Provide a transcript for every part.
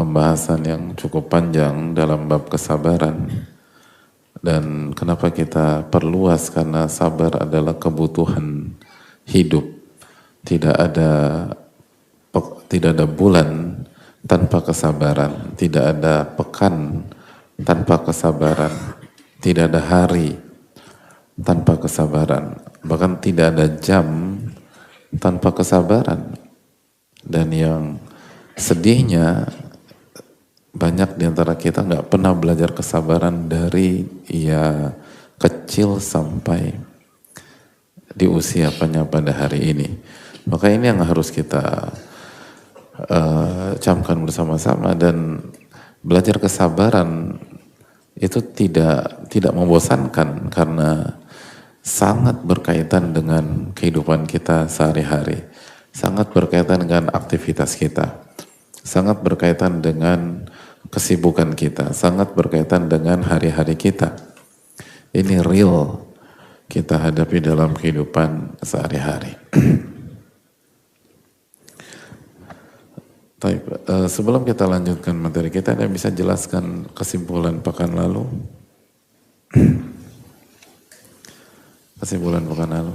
pembahasan yang cukup panjang dalam bab kesabaran. Dan kenapa kita perluas, karena sabar adalah kebutuhan hidup. Tidak ada bulan tanpa kesabaran, tidak ada pekan tanpa kesabaran, tidak ada hari tanpa kesabaran, bahkan tidak ada jam tanpa kesabaran. Dan yang sedihnya, banyak di antara kita nggak pernah belajar kesabaran dari ya kecil sampai di usia pada hari ini. Maka ini yang harus kita camkan bersama-sama, dan belajar kesabaran itu tidak membosankan karena sangat berkaitan dengan kehidupan kita sehari-hari, sangat berkaitan dengan aktivitas kita, sangat berkaitan dengan kesibukan kita, sangat berkaitan dengan hari-hari kita. Ini real kita hadapi dalam kehidupan sehari-hari. Sebelum kita lanjutkan materi kita, ada yang bisa jelaskan kesimpulan pekan lalu? Kesimpulan pekan lalu.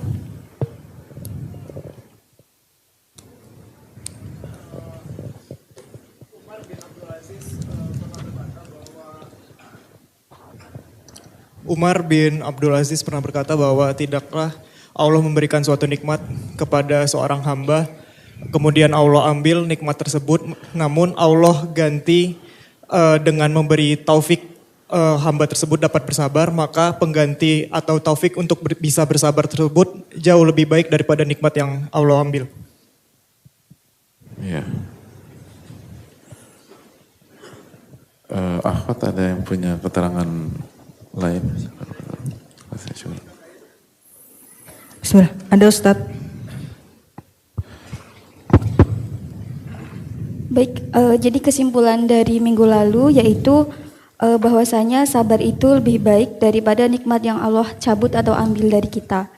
Umar bin Abdul Aziz pernah berkata bahwa tidaklah Allah memberikan suatu nikmat kepada seorang hamba, kemudian Allah ambil nikmat tersebut, namun Allah ganti dengan memberi taufik hamba tersebut dapat bersabar, maka pengganti atau taufik untuk bisa bersabar tersebut jauh lebih baik daripada nikmat yang Allah ambil. Iya. Ahmad ada yang punya keterangan lain? Bismillah, ada Ustaz. Baik, jadi kesimpulan dari minggu lalu yaitu bahwasanya sabar itu lebih baik daripada nikmat yang Allah cabut atau ambil dari kita.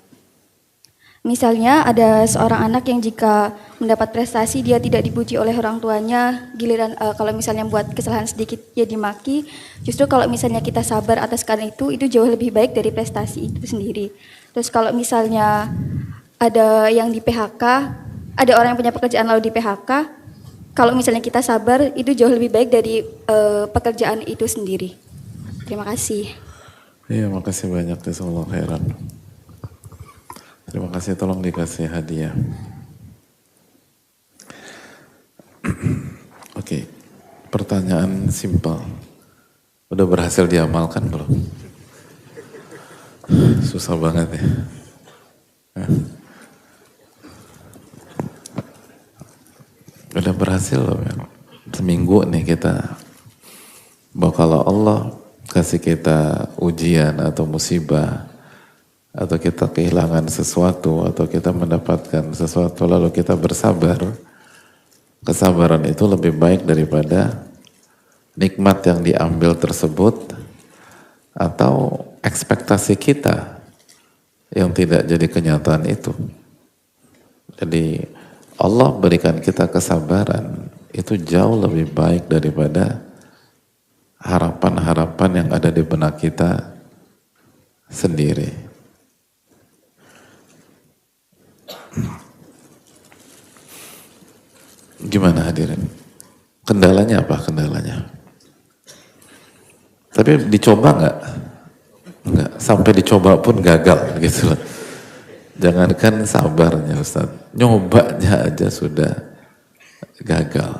Misalnya ada seorang anak yang jika mendapat prestasi dia tidak dipuji oleh orang tuanya, giliran kalau misalnya buat kesalahan sedikit dia dimaki. Justru kalau misalnya kita sabar atas karena itu jauh lebih baik dari prestasi itu sendiri. Terus kalau misalnya ada yang di PHK, ada orang yang punya pekerjaan lalu di PHK, kalau misalnya kita sabar itu jauh lebih baik dari pekerjaan itu sendiri. Terima kasih. Iya, makasih banyak, jazakallahu khairan. Terima kasih, tolong dikasih hadiah. Oke, pertanyaan simpel. Udah berhasil diamalkan belum? Susah banget ya. Udah berhasil loh ya. Seminggu nih kita, bahwa kalau Allah kasih kita ujian atau musibah, atau kita kehilangan sesuatu, atau kita mendapatkan sesuatu lalu kita bersabar, kesabaran itu lebih baik daripada nikmat yang diambil tersebut atau ekspektasi kita yang tidak jadi kenyataan itu. Jadi Allah berikan kita kesabaran itu jauh lebih baik daripada harapan-harapan yang ada di benak kita sendiri. Gimana hadirin? Kendalanya apa kendalanya? Tapi dicoba nggak? Nggak, sampai dicoba pun gagal gitu loh. Jangankan sabarnya Ustaz, nyobanya aja sudah gagal.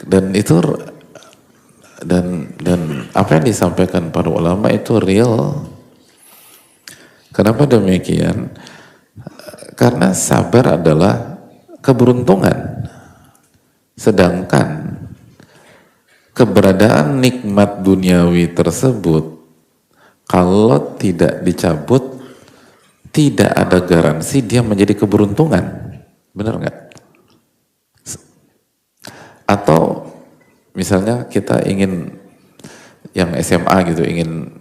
Dan itu dan apa yang disampaikan para ulama itu real. Kenapa demikian? Karena sabar adalah keberuntungan. Sedangkan keberadaan nikmat duniawi tersebut kalau tidak dicabut, tidak ada garansi dia menjadi keberuntungan. Benar nggak? Atau misalnya kita ingin yang SMA gitu, ingin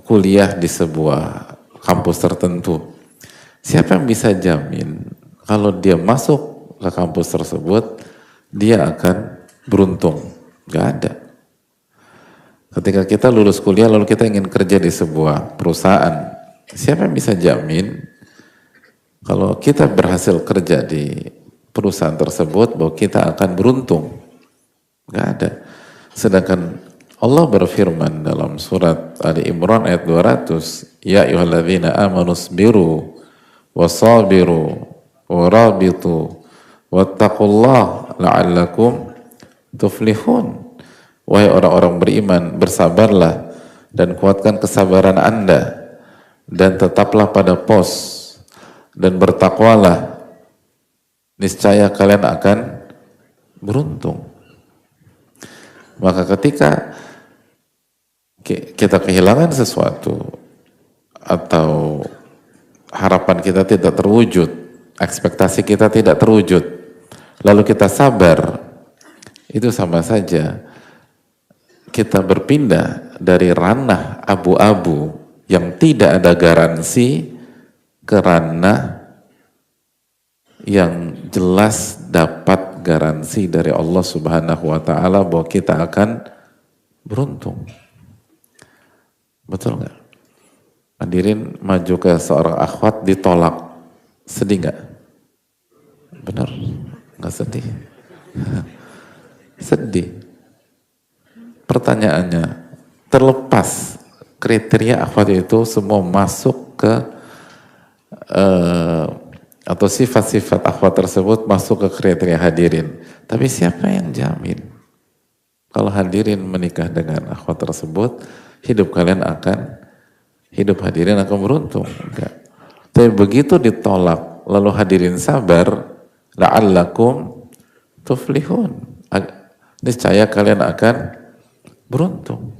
kuliah di sebuah kampus tertentu. Siapa yang bisa jamin kalau dia masuk ke kampus tersebut, dia akan beruntung. Gak ada. Ketika kita lulus kuliah lalu kita ingin kerja di sebuah perusahaan, siapa yang bisa jamin kalau kita berhasil kerja di perusahaan tersebut bahwa kita akan beruntung? Gak ada. Sedangkan Allah berfirman dalam surat Ali Imran ayat 200, Ya ayyuhalladzina amanu sabiru wasabiru warabitu wattaqullah la'allakum tuflihun. Wahai orang-orang beriman, bersabarlah dan kuatkan kesabaran Anda dan tetaplah pada pos dan bertakwalah, niscaya kalian akan beruntung. Maka ketika kita kehilangan sesuatu atau harapan kita tidak terwujud, ekspektasi kita tidak terwujud, lalu kita sabar, itu sama saja kita berpindah dari ranah abu-abu yang tidak ada garansi ke ranah yang jelas dapat garansi dari Allah Subhanahu wa ta'ala bahwa kita akan beruntung. Betul nggak? Hadirin, maju ke seorang akhwat ditolak, sedih nggak? Benar? Nggak sedih? Sedih. Pertanyaannya, terlepas kriteria akhwat itu semua masuk ke atau sifat-sifat akhwat tersebut masuk ke kriteria hadirin. Tapi siapa yang jamin kalau hadirin menikah dengan akhwat tersebut, hidup hadirin akan beruntung? Enggak. Tapi begitu ditolak, lalu hadirin sabar, la'allakum tuflihun. Niscaya kalian akan beruntung.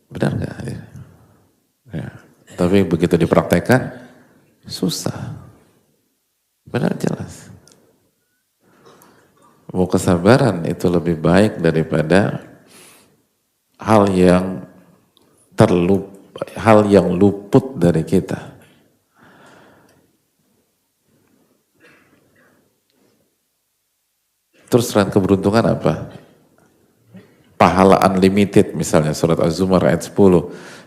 Benar nggak? Ya. Tapi begitu dipraktekkan susah. Benar jelas. Bahwa kesabaran itu lebih baik daripada hal yang luput dari kita. Terus terang keberuntungan apa? Pahala unlimited, misalnya surat Az-Zumar ayat 10.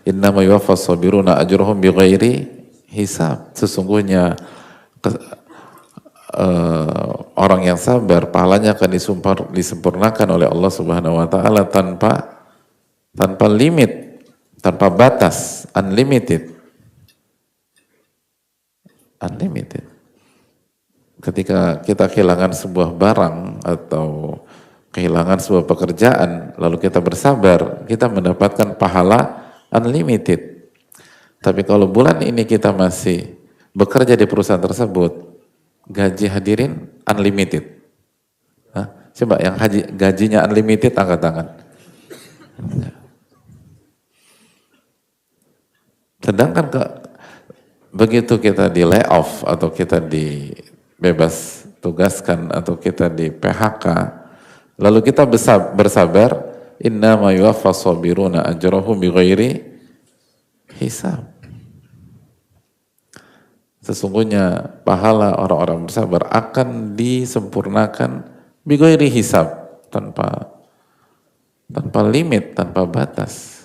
Innama yuwaffas sabiruna ajruhum bighairi hisab. Sesungguhnya orang yang sabar pahalanya akan disempurnakan oleh Allah Subhanahu wa taala tanpa limit, tanpa batas, unlimited. Unlimited. Ketika kita kehilangan sebuah barang atau kehilangan sebuah pekerjaan, lalu kita bersabar, kita mendapatkan pahala unlimited. Tapi kalau bulan ini kita masih bekerja di perusahaan tersebut, gaji hadirin unlimited. Hah? Coba yang gajinya unlimited angkat tangan. Sedangkan begitu kita di layoff atau kita dibebas tugaskan atau kita di PHK, lalu kita bersabar, innama yuwaffas sabiruna ajrahum bighairi hisab. Sesungguhnya pahala orang-orang bersabar akan disempurnakan bighairi hisab, tanpa limit, tanpa batas.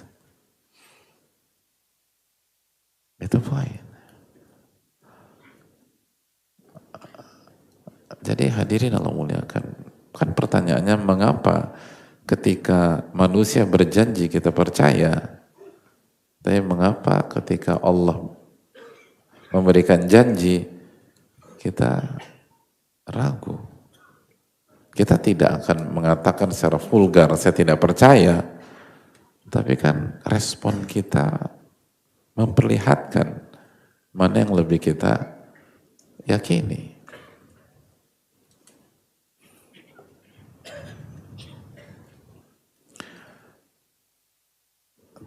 Itu poin. Jadi hadirin Allah muliakan. Kan pertanyaannya, mengapa ketika manusia berjanji kita percaya, tapi mengapa ketika Allah memberikan janji kita ragu? Kita tidak akan mengatakan secara vulgar saya tidak percaya, tapi kan respon kita memperlihatkan mana yang lebih kita yakini.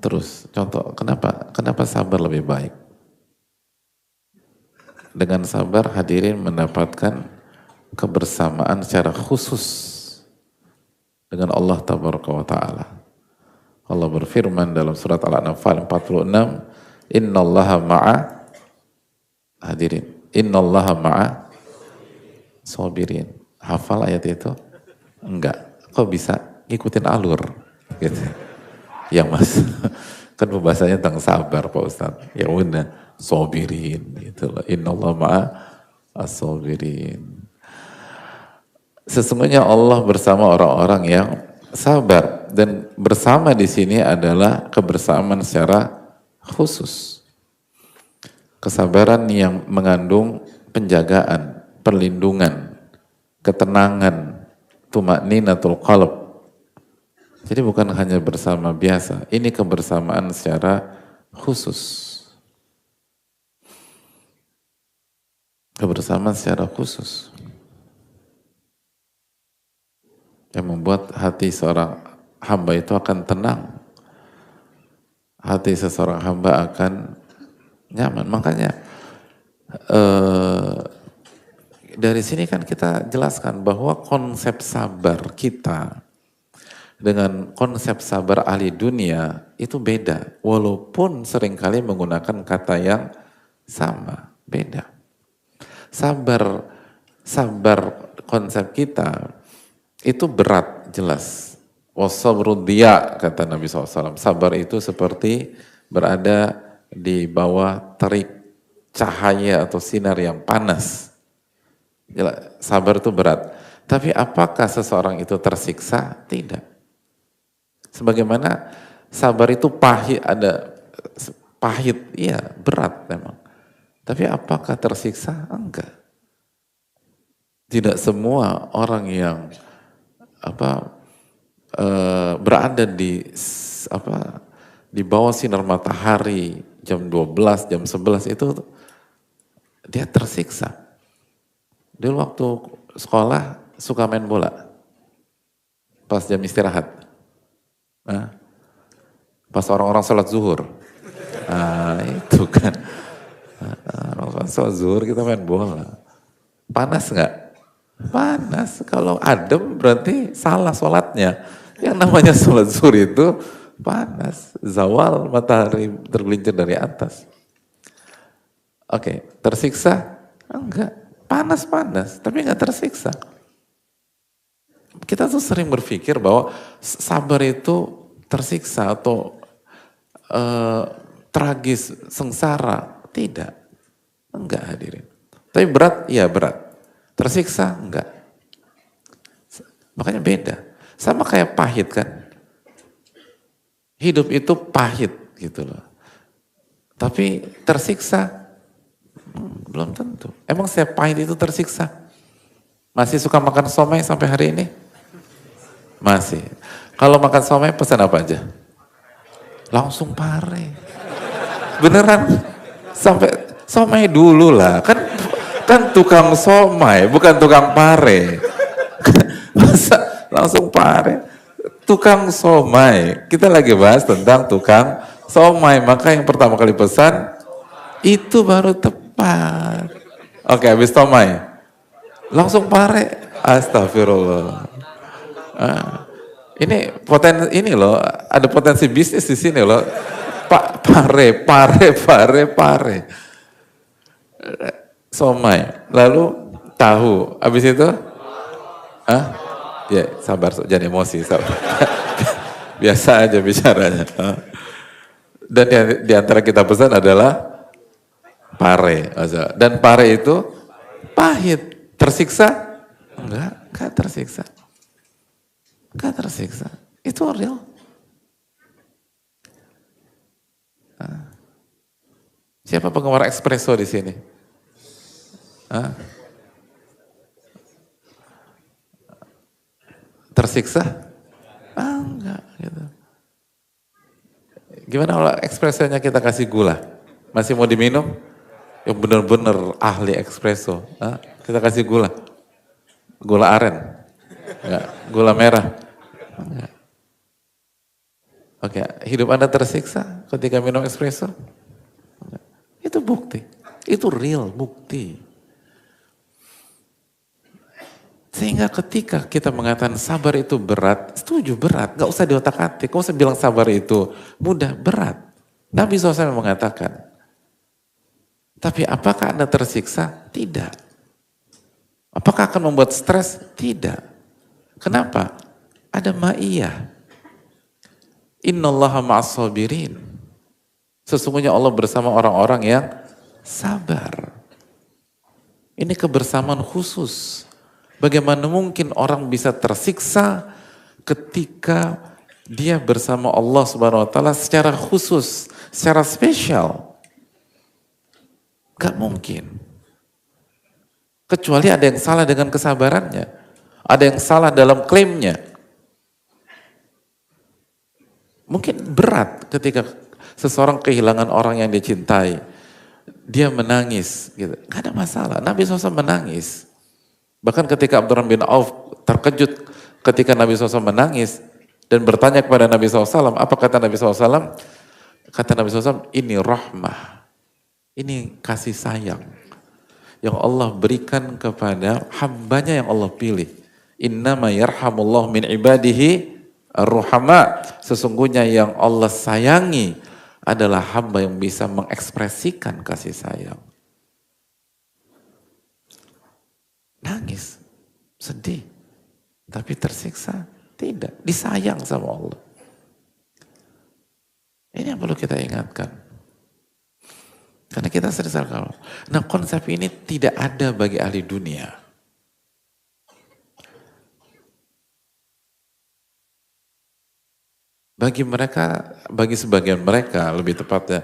Terus contoh, kenapa sabar lebih baik? Dengan sabar hadirin mendapatkan kebersamaan secara khusus dengan Allah Tabaraka wa Ta'ala. Allah berfirman dalam surat Al-Anfal 46, Innallaha ma'a, hadirin, innallaha ma'a sabirin. Hafal ayat itu? Enggak. Kok bisa ngikutin alur? Gitu. Ya mas, kan pembahasannya tentang sabar Pak Ustadz. Ya udah, sabirin gitu loh. Innallaha ma'a as-sabirin. Sesungguhnya Allah bersama orang-orang yang sabar, dan bersama di sini adalah kebersamaan secara khusus. Kesabaran yang mengandung penjagaan, perlindungan, ketenangan, tumakninatul qalb. Jadi bukan hanya bersama biasa, ini kebersamaan secara khusus. Kebersamaan secara khusus. Yang membuat hati seorang hamba itu akan tenang. Hati seseorang hamba akan nyaman. Makanya dari sini kan kita jelaskan bahwa konsep sabar kita dengan konsep sabar ahli dunia itu beda. Walaupun seringkali menggunakan kata yang sama, beda. Sabar konsep kita itu berat, jelas. Wasabru diya, kata Nabi SAW. Sabar itu seperti berada di bawah terik cahaya atau sinar yang panas. Sabar itu berat. Tapi apakah seseorang itu tersiksa? Tidak. Sebagaimana sabar itu pahit, iya berat memang. Tapi apakah tersiksa? Enggak. Tidak semua orang yang berada di bawah sinar matahari jam 12, jam 11 itu dia tersiksa. Dulu waktu sekolah suka main bola pas jam istirahat. Pas orang-orang sholat zuhur. Itu kan. Orang sholat zuhur kita main bola. Panas nggak? Panas. Kalau adem berarti salah sholatnya. Yang namanya sholat zuhur itu panas. Zawal matahari tergelincir dari atas. Oke, tersiksa? Enggak. Panas-panas, tapi enggak tersiksa. Kita tuh sering berpikir bahwa sabar itu tersiksa atau tragis, sengsara. Tidak. Enggak hadirin. Tapi berat? Iya berat. Tersiksa? Enggak. Makanya beda. Sama kayak pahit kan. Hidup itu pahit gitu loh. Tapi tersiksa? Belum tentu. Emang setiap pahit itu tersiksa? Masih suka makan somai sampai hari ini? Masih. Kalau makan somai pesan apa aja? Langsung pare. Beneran. Sampai somai dulu lah. Kan tukang somai, bukan tukang pare. Masa langsung pare? Tukang somai. Kita lagi bahas tentang tukang somai. Maka yang pertama kali pesan, itu baru tepat. Oke, habis somai. Langsung pare. Astagfirullah. Ini loh, ada potensi bisnis di sini loh. Pare. Somai, lalu tahu, habis itu, ya sabar, jangan emosi, sabar. Biasa aja bicaranya. Dan di antara kita pesan adalah pare, dan pare itu pahit, tersiksa? Enggak tersiksa. Enggak tersiksa, itu real. Siapa penggemar espresso di sini? Tersiksa? Enggak gitu. Gimana kalau espressonya kita kasih gula? Masih mau diminum? Yang benar-benar ahli espresso. Kita kasih gula. Gula aren. Enggak. Gula merah. Enggak. Oke, hidup Anda tersiksa ketika minum espresso? Enggak. Itu bukti. Itu real bukti. Sehingga ketika kita mengatakan sabar itu berat, setuju berat, gak usah diotak-atik, gak usah bilang sabar itu mudah, berat. Nabi SAW mengatakan, tapi apakah Anda tersiksa? Tidak. Apakah akan membuat stres? Tidak. Kenapa? Ada ma'iyah. Innallaha ma'as sabirin. Sesungguhnya Allah bersama orang-orang yang sabar. Ini kebersamaan khusus. Bagaimana mungkin orang bisa tersiksa ketika dia bersama Allah Subhanahu wa taala secara khusus, secara spesial? Gak mungkin. Kecuali ada yang salah dengan kesabarannya. Ada yang salah dalam klaimnya. Mungkin berat ketika seseorang kehilangan orang yang dicintai. Dia menangis. Gitu. Gak ada masalah. Nabi SAW menangis. Bahkan ketika Abdurrahman bin Auf terkejut ketika Nabi SAW menangis. Dan bertanya kepada Nabi SAW. Apa kata Nabi SAW? Kata Nabi SAW, ini rahmah. Ini kasih sayang yang Allah berikan kepada hambanya yang Allah pilih. Innama yarhamullah min ibadihi ar-ruhama. Sesungguhnya yang Allah sayangi adalah hamba yang bisa mengekspresikan kasih sayang. Nangis, sedih, tapi tersiksa? Tidak, disayang sama Allah. Ini yang perlu kita ingatkan. Karena kita sering kalau, nah konsep ini tidak ada bagi ahli dunia. Bagi mereka, bagi sebagian mereka lebih tepatnya,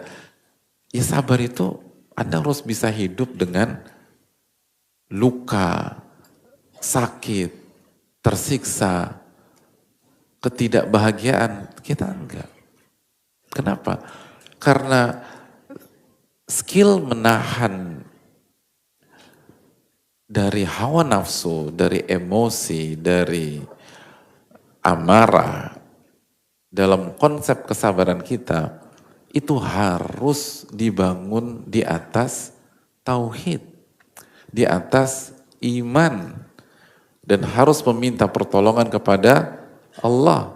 ya sabar itu Anda harus bisa hidup dengan luka, sakit, tersiksa, ketidakbahagiaan. Kita enggak. Kenapa? Karena skill menahan dari hawa nafsu, dari emosi, dari amarah dalam konsep kesabaran kita itu harus dibangun di atas tauhid, di atas iman, dan harus meminta pertolongan kepada Allah.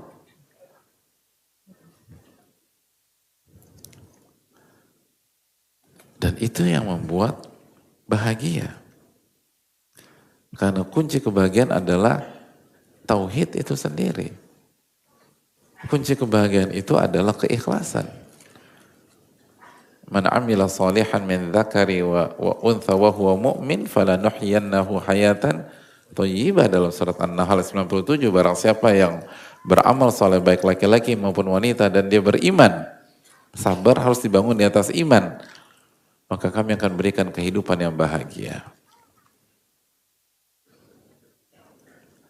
Dan itu yang membuat bahagia. Karena kunci kebahagiaan adalah tauhid itu sendiri. Kunci kebahagiaan itu adalah keikhlasan. Man amila salihan min dzakari wa untha wa huwa mu'min falanuhyiyannahu hayatan thayyibah dalam surat An-Nahl 97. Barang siapa yang beramal saleh baik laki-laki maupun wanita dan dia beriman, sabar harus dibangun di atas iman, maka kami akan berikan kehidupan yang bahagia.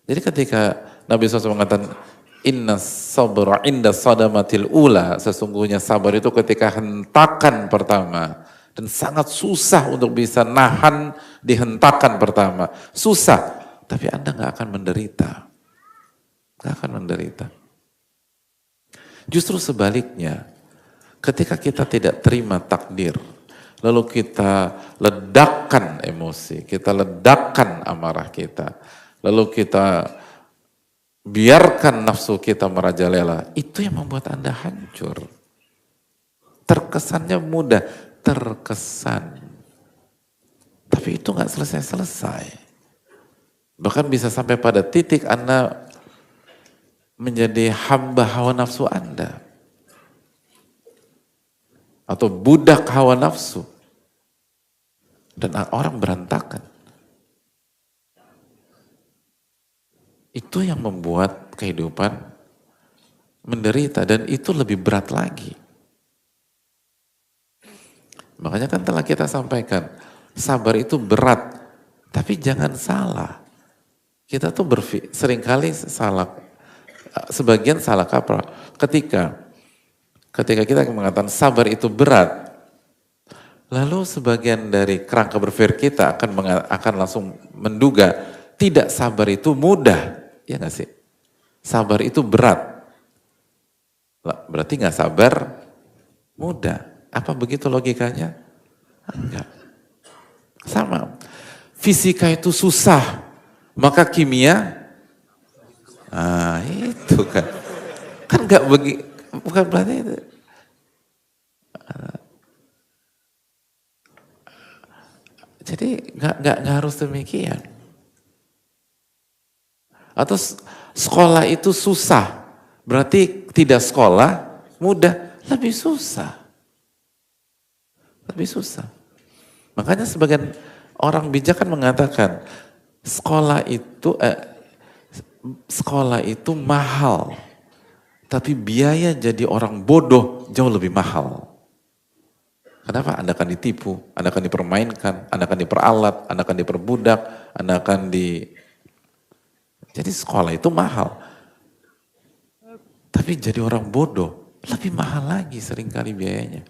Jadi ketika Nabi SAW mengatakan inna sabra inda sadamatil ula, sesungguhnya sabar itu ketika hentakan pertama, dan sangat susah untuk bisa nahan di hentakan pertama. Susah, tapi Anda gak akan menderita. Gak akan menderita. Justru sebaliknya, ketika kita tidak terima takdir, lalu kita ledakkan emosi, kita ledakkan amarah kita, lalu kita biarkan nafsu kita merajalela, itu yang membuat Anda hancur. Terkesannya mudah, terkesan. Tapi itu gak selesai-selesai. Bahkan bisa sampai pada titik Anda menjadi hamba hawa nafsu Anda. Atau budak hawa nafsu. Dan orang berantakan. Itu yang membuat kehidupan menderita, dan itu lebih berat lagi. Makanya kan telah kita sampaikan, sabar itu berat, tapi jangan salah. Kita tuh seringkali salah, sebagian salah kaprah. Ketika kita mengatakan sabar itu berat, lalu sebagian dari kerangka berpikir kita akan langsung menduga tidak sabar itu mudah, ya nggak sih? Sabar itu berat, berarti nggak sabar mudah. Apa begitu logikanya? Enggak. Sama. Fisika itu susah, maka kimia, itu kan nggak bukan berarti itu. Jadi nggak harus demikian. Atau sekolah itu susah, berarti tidak sekolah mudah, lebih susah. Lebih susah. Makanya sebagian orang bijak kan mengatakan sekolah itu mahal, tapi biaya jadi orang bodoh jauh lebih mahal. Kenapa? Anda akan ditipu, Anda akan dipermainkan, Anda akan diperalat, Anda akan diperbudak, Anda akan Jadi sekolah itu mahal. Tapi jadi orang bodoh, lebih mahal lagi seringkali biayanya.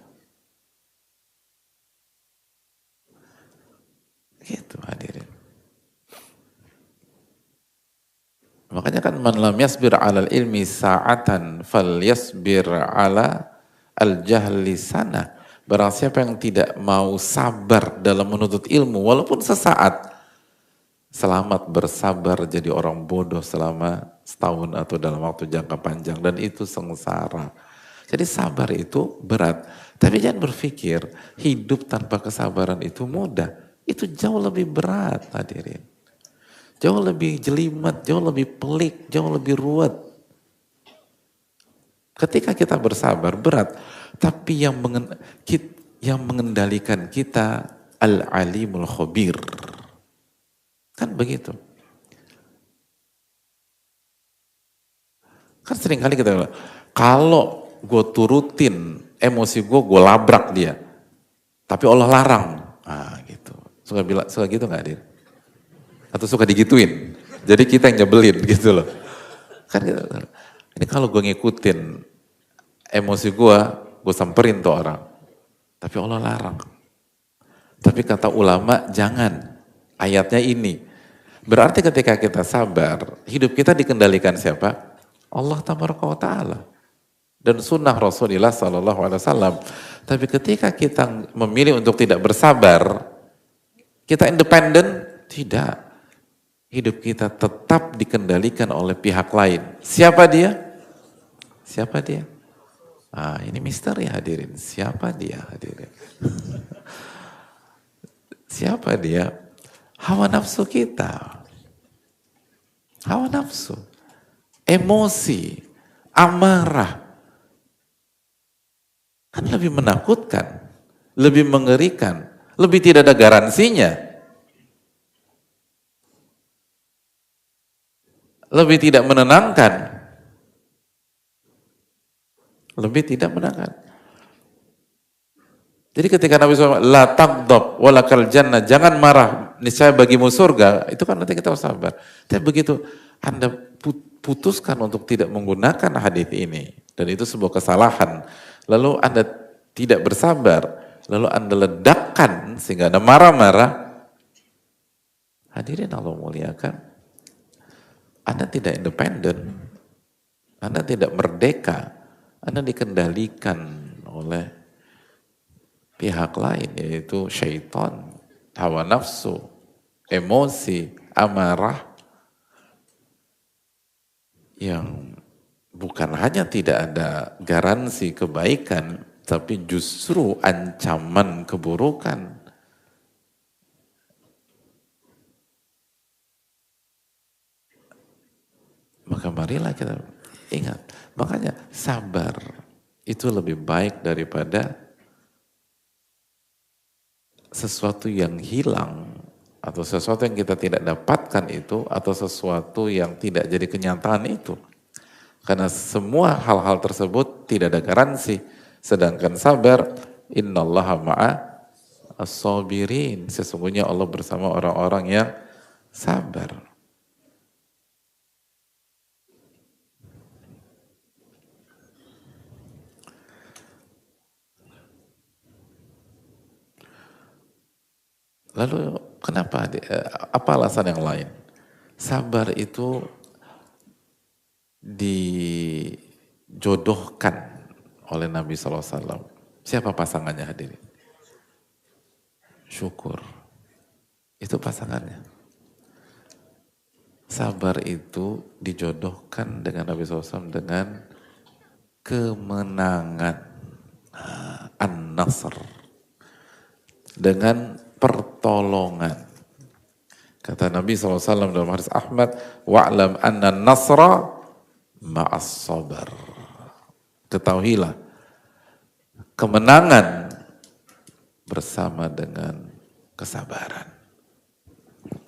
Gitu hadirin. Makanya kan man lam yasbir 'alal ilmi sa'atan falyasbir 'ala al-jahli sana. Barang siapa yang tidak mau sabar dalam menuntut ilmu walaupun sesaat, selamat bersabar jadi orang bodoh selama setahun atau dalam waktu jangka panjang, dan itu sengsara. Jadi sabar itu berat, tapi jangan berpikir hidup tanpa kesabaran itu mudah. Itu jauh lebih berat hadirin. Jauh lebih jelimet, jauh lebih pelik, jauh lebih ruwet. Ketika kita bersabar berat, tapi yang mengendalikan kita al-alimul khabir. Kan begitu. Kan seringkali kita bilang, kalau gue turutin emosi gue labrak dia. Tapi Allah larang. Ah gitu. Suka gitu gak Dir? Atau suka digituin? Jadi kita yang nyebelin gitu loh. Kan gitu. Ini kalau gue ngikutin emosi gue samperin tuh orang. Tapi Allah larang. Tapi kata ulama jangan. Ayatnya ini. Berarti ketika kita sabar, hidup kita dikendalikan siapa? Allah tabaraka wa ta'ala. Dan sunnah Rasulullah SAW. Tapi ketika kita memilih untuk tidak bersabar, kita independen? Tidak. Hidup kita tetap dikendalikan oleh pihak lain. Siapa dia? Siapa dia? Ah, ini misteri hadirin. Siapa dia hadirin? Siapa dia? Hawa nafsu kita. Hawa nafsu. Emosi. Amarah. Kan lebih menakutkan. Lebih mengerikan. Lebih tidak ada garansinya. Lebih tidak menenangkan. Lebih tidak menenangkan. Jadi ketika Nabi SAW, la taghdab walakal jannah, jangan marah, niscaya bagimu surga, itu kan nanti kita harus sabar. Tapi begitu Anda putuskan untuk tidak menggunakan hadis ini, dan itu sebuah kesalahan, lalu Anda tidak bersabar, lalu Anda ledakkan sehingga Anda marah-marah, hadirin Allah muliakan, Anda tidak independen, Anda tidak merdeka, Anda dikendalikan oleh pihak lain, yaitu syaitan, hawa nafsu, emosi, amarah, yang bukan hanya tidak ada garansi kebaikan, tapi justru ancaman keburukan. Maka marilah kita ingat, makanya sabar itu lebih baik daripada sesuatu yang hilang atau sesuatu yang kita tidak dapatkan itu, atau sesuatu yang tidak jadi kenyataan itu. Karena semua hal-hal tersebut tidak ada garansi. Sedangkan sabar, innallaha ma'a as-sabirin. Sesungguhnya Allah bersama orang-orang yang sabar. Lalu kenapa? Apa alasan yang lain? Sabar itu dijodohkan oleh Nabi SAW. Siapa pasangannya hadirin? Syukur. Itu pasangannya. Sabar itu dijodohkan dengan Nabi SAW dengan kemenangan. An an-nasr, dengan pertolongan. Kata Nabi SAW dalam hadis Ahmad, wa'lam anna nasra ma'as sabar. Ketahuilah, kemenangan bersama dengan kesabaran.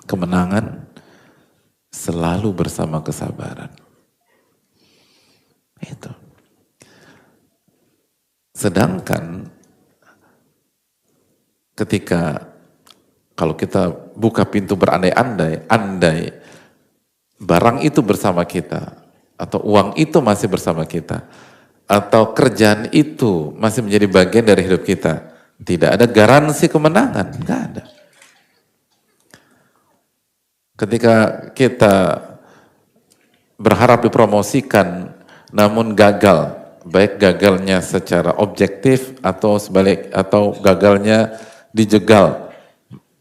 Kemenangan selalu bersama kesabaran. Itu. Sedangkan ketika kalau kita buka pintu berandai-andai, andai barang itu bersama kita, atau uang itu masih bersama kita, atau kerjaan itu masih menjadi bagian dari hidup kita, tidak ada garansi kemenangan, nggak ada. Ketika kita berharap dipromosikan, namun gagal, baik gagalnya secara objektif atau sebalik, atau gagalnya dijegal,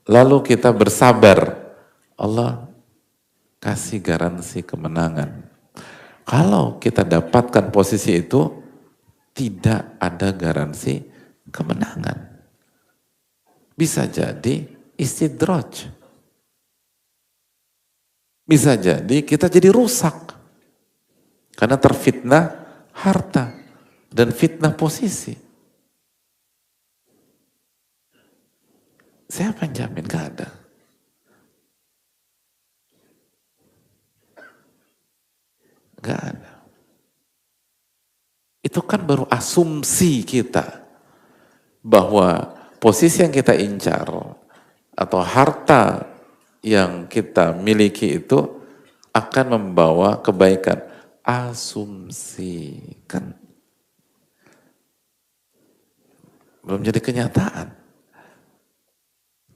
lalu kita bersabar, Allah kasih garansi kemenangan. Kalau kita dapatkan posisi itu, tidak ada garansi kemenangan. Bisa jadi istidraj. Bisa jadi kita jadi rusak. Karena terfitnah harta dan fitnah posisi. Siapa yang jamin? Gak ada. Gak ada. Itu kan baru asumsi kita bahwa posisi yang kita incar atau harta yang kita miliki itu akan membawa kebaikan. Asumsi kan belum jadi kenyataan.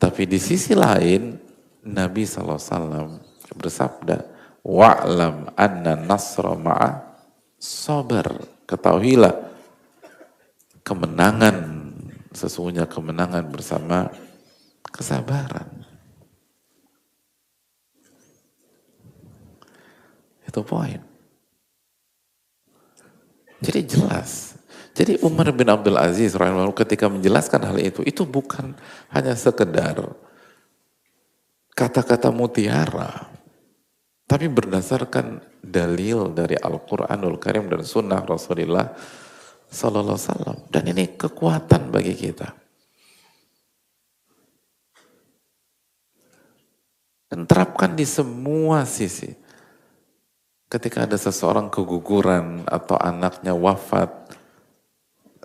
Tapi di sisi lain Nabi SAW bersabda, wa'lam anna nasra ma'a sabar. Ketahuilah kemenangan, sesungguhnya kemenangan bersama kesabaran. Itu poin. Jadi jelas. Jadi Umar bin Abdul Aziz rahimahullah ketika menjelaskan hal itu bukan hanya sekedar kata-kata mutiara, tapi berdasarkan dalil dari Al-Quranul Karim dan Sunnah Rasulullah Sallallahu Alaihi Wasallam. Dan ini kekuatan bagi kita. Dan terapkan di semua sisi. Ketika ada seseorang keguguran atau anaknya wafat,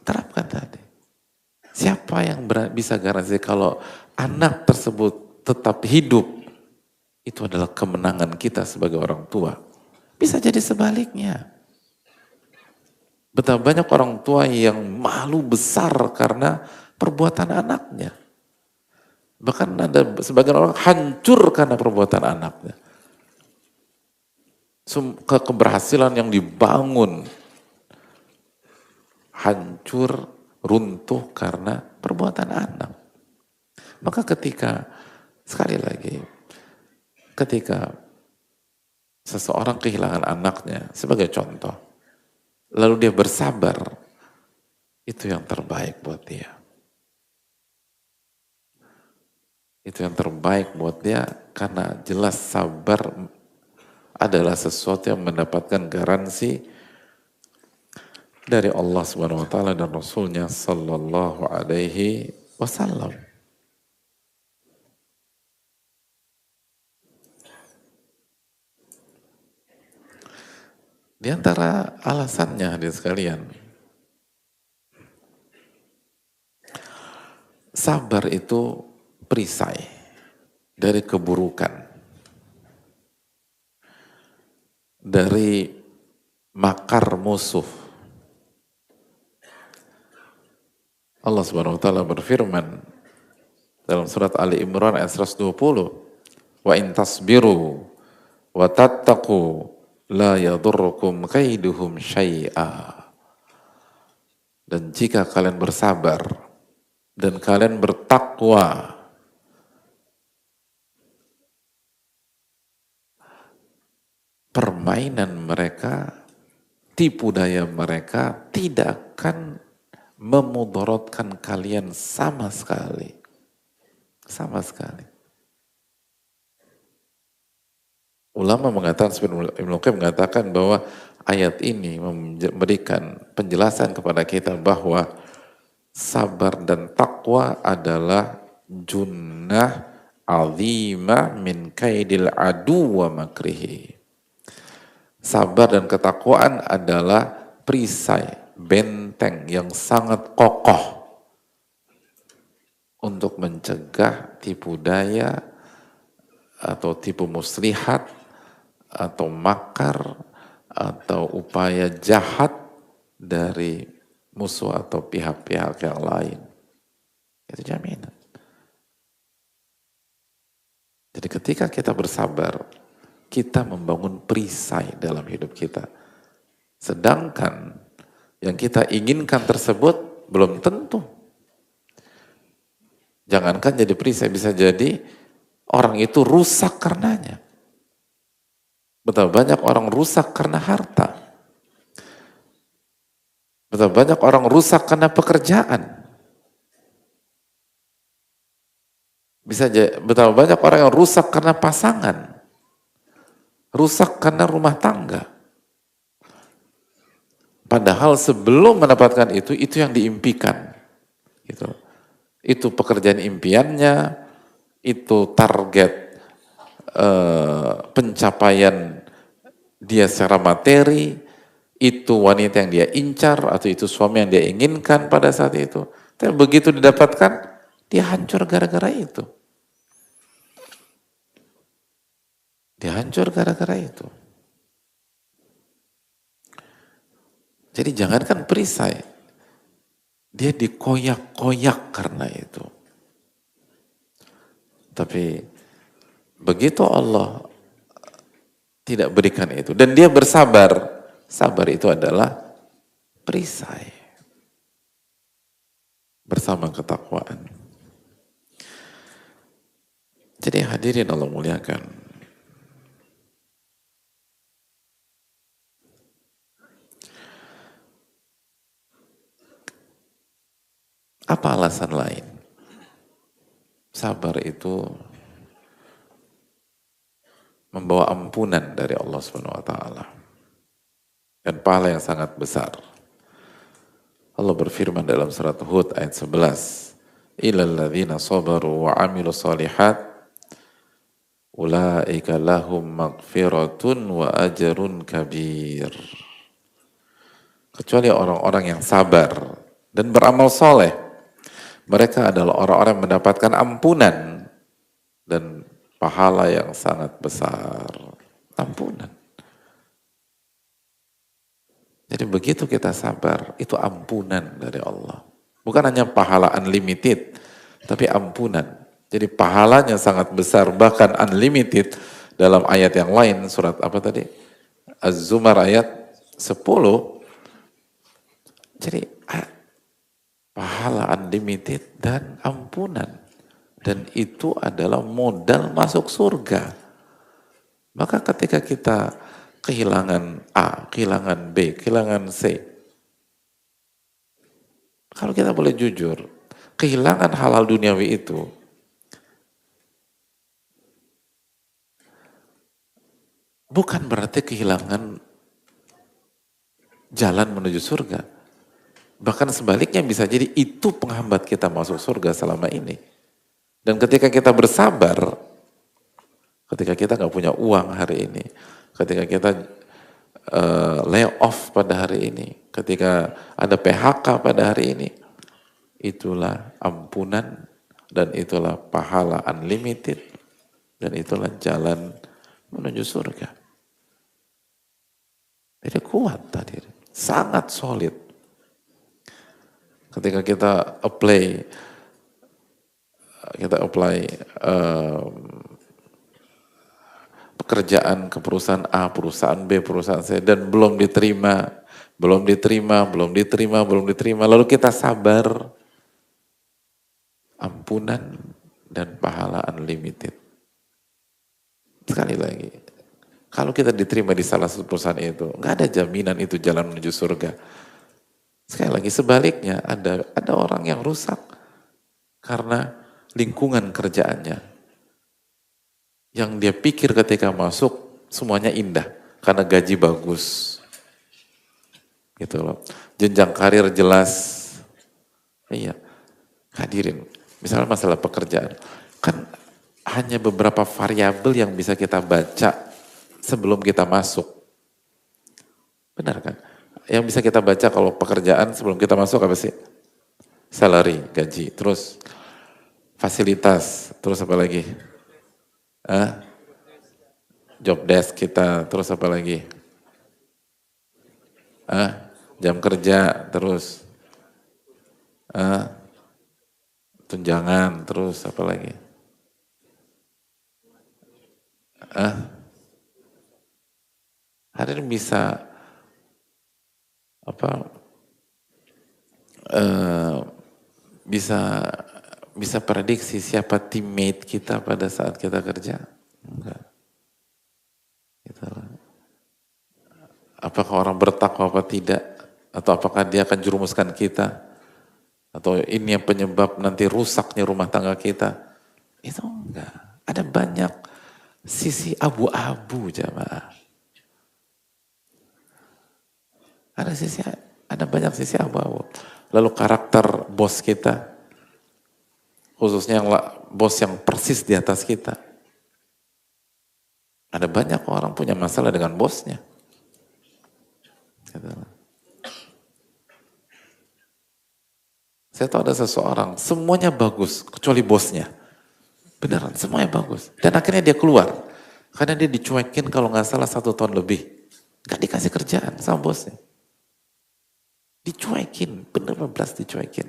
terapkan tadi. Siapa yang bisa garansi kalau anak tersebut tetap hidup, itu adalah kemenangan kita sebagai orang tua. Bisa jadi sebaliknya. Betapa banyak orang tua yang malu besar karena perbuatan anaknya. Bahkan ada sebagian orang hancur karena perbuatan anaknya. Keberhasilan yang dibangun hancur, runtuh karena perbuatan anak. Maka ketika, sekali lagi, ketika seseorang kehilangan anaknya, sebagai contoh, lalu dia bersabar, itu yang terbaik buat dia. Itu yang terbaik buat dia, karena jelas sabar adalah sesuatu yang mendapatkan garansi dari Allah Subhanahu wa taala dan Rasulnya sallallahu alaihi wasallam. Di antara alasannya hadirin sekalian, sabar itu perisai dari keburukan, dari makar musuh. Allah Subhanahu wa taala berfirman dalam surat Ali Imran ayat 120, "Wa in tasbiru wa tattaqu la yadurrukum kaiduhum syai'a." Dan jika kalian bersabar dan kalian bertakwa, permainan mereka, tipu daya mereka tidak akan memudaratkan kalian sama sekali. Sama sekali. Ulama mengatakan, Ibnu Qayyim mengatakan bahwa ayat ini memberikan penjelasan kepada kita bahwa sabar dan takwa adalah junnah azimah min kaidil adu wa makrihi. Sabar dan ketakwaan adalah perisai, benteng yang sangat kokoh untuk mencegah tipu daya atau tipu muslihat atau makar atau upaya jahat dari musuh atau pihak-pihak yang lain. Itu jaminan. Jadi ketika kita bersabar, kita membangun perisai dalam hidup kita. Sedangkan yang kita inginkan tersebut belum tentu. Jangankan jadi perisai, bisa jadi orang itu rusak karenanya. Betapa banyak orang rusak karena harta. Betapa banyak orang rusak karena pekerjaan. Betapa banyak orang yang rusak karena pasangan. Rusak karena rumah tangga. Padahal sebelum mendapatkan itu yang diimpikan. Gitu. Itu pekerjaan impiannya, itu target pencapaian dia secara materi, itu wanita yang dia incar, atau itu suami yang dia inginkan pada saat itu. Tapi begitu didapatkan, dia hancur gara-gara itu. Dia hancur gara-gara itu. Jadi jangankan perisai, dia dikoyak-koyak karena itu. Tapi begitu Allah tidak berikan itu dan dia bersabar, sabar itu adalah perisai bersama ketakwaan. Jadi hadirin Allah muliakan, apa alasan lain? Sabar itu membawa ampunan dari Allah Subhanahu wa taala dan pahala yang sangat besar. Allah berfirman dalam surat Hud ayat 11, "Illal ladzina sabaru wa 'amilus shalihat ulaika lahum maghfiratun wa ajrun kabir." Kecuali orang-orang yang sabar dan beramal soleh, mereka adalah orang-orang yang mendapatkan ampunan dan pahala yang sangat besar. Ampunan. Jadi begitu kita sabar, itu ampunan dari Allah. Bukan hanya pahala unlimited, tapi ampunan. Jadi pahalanya sangat besar, bahkan unlimited. Dalam ayat yang lain, surat apa tadi? Az-Zumar ayat 10. Jadi pahala unlimited dan ampunan. Dan itu adalah modal masuk surga. Maka ketika kita kehilangan A, kehilangan B, kehilangan C, kalau kita boleh jujur, kehilangan halal duniawi itu bukan berarti kehilangan jalan menuju surga. Bahkan sebaliknya bisa jadi itu penghambat kita masuk surga selama ini. Dan ketika kita bersabar, ketika kita nggak punya uang hari ini, ketika kita lay off pada hari ini, ketika ada PHK pada hari ini, itulah ampunan dan itulah pahala unlimited dan itulah jalan menuju surga. Jadi kuat tadi, sangat solid. Ketika kita apply pekerjaan ke perusahaan A, perusahaan B, perusahaan C, dan belum diterima, lalu kita sabar, ampunan dan pahala unlimited. Sekali lagi, kalau kita diterima di salah satu perusahaan itu, nggak ada jaminan itu jalan menuju surga. Sekali lagi sebaliknya, ada orang yang rusak karena lingkungan kerjaannya. Yang dia pikir ketika masuk semuanya indah karena gaji bagus. Gitu loh. Jenjang karir jelas. Iya. Hadirin, misalnya masalah pekerjaan. Kan hanya beberapa variabel yang bisa kita baca sebelum kita masuk. Benar kan? Yang bisa kita baca kalau pekerjaan sebelum kita masuk apa sih? Salary, gaji, terus fasilitas, terus apa lagi? Job desk kita, terus apa lagi? Jam kerja, terus tunjangan, terus apa lagi? Hadirin bisa bisa prediksi siapa teammate kita pada saat kita kerja? Enggak. Gitu lah. Apakah orang bertakwa apa tidak? Atau apakah dia akan jerumuskan kita? Atau ini yang penyebab nanti rusaknya rumah tangga kita? Itu enggak. Ada banyak sisi abu-abu jamaah. Ada banyak sisi abu-abu. Lalu karakter bos kita, khususnya bos yang persis di atas kita. Ada banyak orang punya masalah dengan bosnya. Saya tahu ada seseorang, semuanya bagus, kecuali bosnya. Beneran, semuanya bagus. Dan akhirnya dia keluar. Karena dia dicuekin kalau nggak salah 1 tahun lebih. Gak dikasih kerjaan sama bosnya. Dicuekin, bener-bener dicuekin.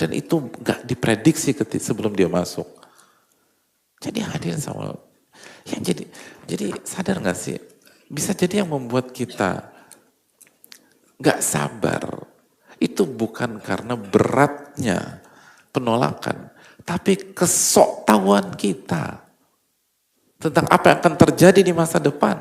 Dan itu gak diprediksi sebelum dia masuk. Jadi hadirin sama, jadi sadar gak sih? Bisa jadi yang membuat kita gak sabar, itu bukan karena beratnya penolakan, tapi kesoktahuan kita tentang apa yang akan terjadi di masa depan.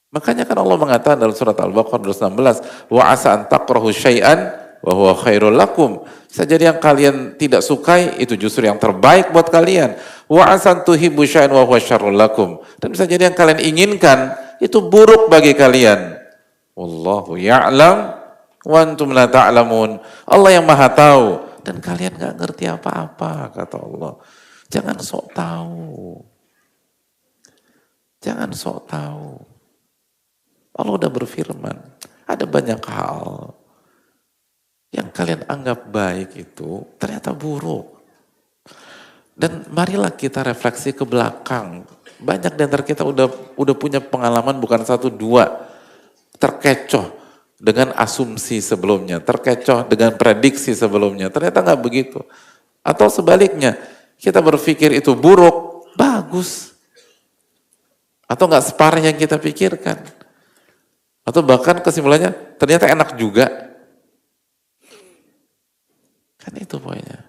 Makanya kan Allah mengatakan dalam surat Al-Baqarah 16, wa asa an takrahu syai'an wa huwa khairul lakum. Bisa jadi yang kalian tidak sukai itu justru yang terbaik buat kalian. Wa asa an tuhibbu syai'an wa huwa syarrul lakum. Dan bisa jadi yang kalian inginkan itu buruk bagi kalian. Wallahu ya'lam wa antum la ta'lamun. Allah yang Maha tahu dan kalian enggak ngerti apa-apa, kata Allah. Jangan sok tahu. Jangan sok tahu. Allah udah berfirman, ada banyak hal yang kalian anggap baik itu ternyata buruk. Dan marilah kita refleksi ke belakang. Banyak di antara kita udah punya pengalaman bukan 1, 2, terkecoh dengan asumsi sebelumnya, terkecoh dengan prediksi sebelumnya. Ternyata nggak begitu. Atau sebaliknya, kita berpikir itu buruk, bagus. Atau nggak separah yang kita pikirkan. Atau bahkan kesimpulannya ternyata enak juga. Kan itu poinnya.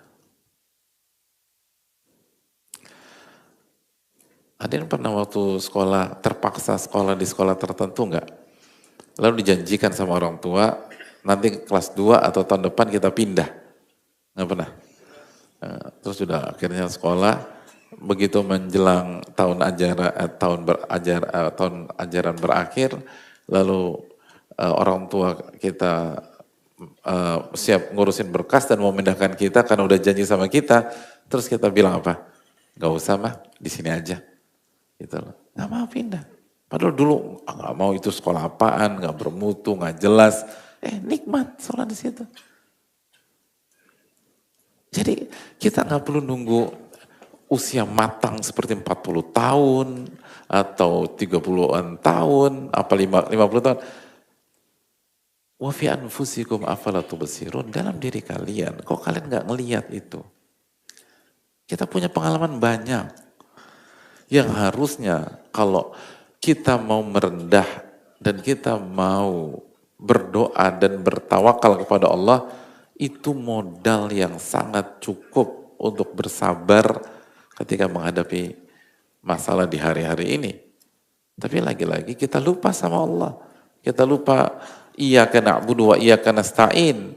Ada yang pernah waktu sekolah, terpaksa sekolah di sekolah tertentu enggak? Lalu dijanjikan sama orang tua, nanti kelas 2 atau tahun depan kita pindah. Enggak pernah? Terus sudah akhirnya sekolah, begitu menjelang tahun ajaran berakhir, lalu orang tua kita siap ngurusin berkas dan mau memindahkan kita karena udah janji sama kita, terus kita bilang apa? Gak usah mah, di sini aja. Gitu loh. Gak mau pindah. Padahal dulu gak mau itu sekolah apaan, gak bermutu, gak jelas. Nikmat sekolah di situ. Jadi kita gak perlu nunggu usia matang seperti 40 tahun atau 30-an tahun, apa 50 tahun. Wa fi anfusikum afala tubsirun, dalam diri kalian, kok kalian nggak ngelihat itu? Kita punya pengalaman banyak yang harusnya kalau kita mau merendah dan kita mau berdoa dan bertawakal kepada Allah, itu modal yang sangat cukup untuk bersabar ketika menghadapi masalah di hari-hari ini. Tapi lagi-lagi kita lupa sama Allah. Kita lupa Iyyaka na'budu wa iyyaka nasta'in.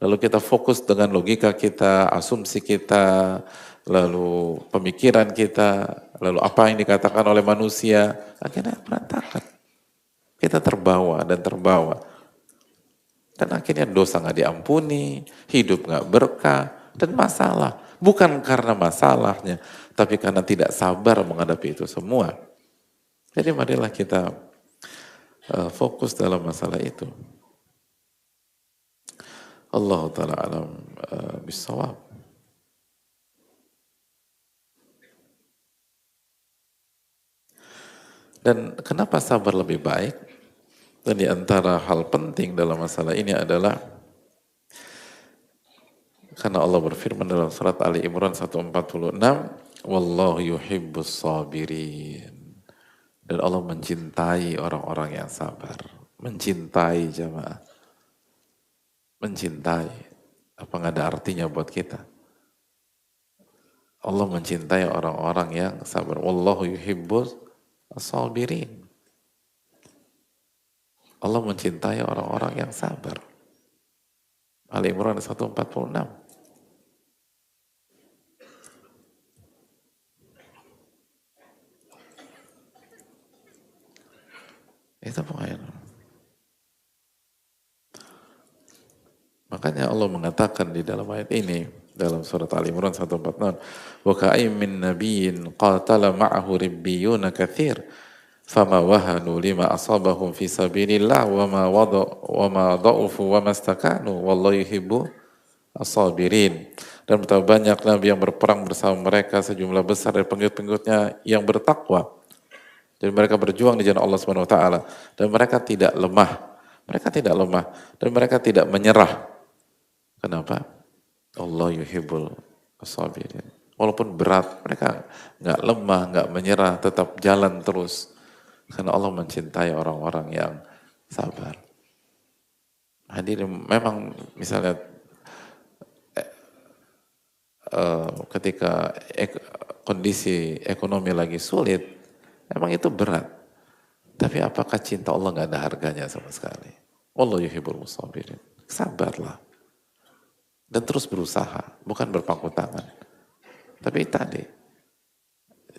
Lalu kita fokus dengan logika kita, asumsi kita, lalu pemikiran kita, lalu apa yang dikatakan oleh manusia, akhirnya berantakan. Kita terbawa dan terbawa. Dan akhirnya dosa nggak diampuni, hidup nggak berkah, dan masalah. Bukan karena masalahnya, tapi karena tidak sabar menghadapi itu semua. Jadi marilah kita fokus dalam masalah itu. Allah Ta'ala alam bisawab. Dan kenapa sabar lebih baik? Dan di antara hal penting dalam masalah ini adalah karena Allah berfirman dalam surat Ali Imran 146, Wallahu yuhibbus sabirin. Dan Allah mencintai orang-orang yang sabar. Mencintai jamaah. Mencintai. Apa nggak ada artinya buat kita? Allah mencintai orang-orang yang sabar. Wallahu yuhibbus sabirin. Allah mencintai orang-orang yang sabar. Ali Imran 146. Itu pokoknya. Makanya Allah mengatakan di dalam ayat ini, dalam surat Ali Imran 146, wa ka'ayyin min nabiyyin qatala ma'ahu ribbiyuna katsir fama wahanu lima asabahum fi sabilillah wa ma dha'ufu wa mastakanu wallahu yuhibbu as-sabirin. Dan betapa banyak nabi yang berperang bersama mereka, sejumlah besar dari pengikut-pengikutnya yang bertakwa. Jadi mereka berjuang di jalan Allah Subhanahu wa taala dan mereka tidak lemah. Mereka tidak lemah dan mereka tidak menyerah. Kenapa? Allah yuhibbul as-sabirin. Walaupun berat, mereka nggak lemah, nggak menyerah, tetap jalan terus. Karena Allah mencintai orang-orang yang sabar. Hadirin, memang misalnya ketika kondisi ekonomi lagi sulit, memang itu berat. Tapi apakah cinta Allah nggak ada harganya sama sekali? Allah yuhibbul sabirin. Sabarlah. Dan terus berusaha, bukan berpangku tangan. Tapi tadi,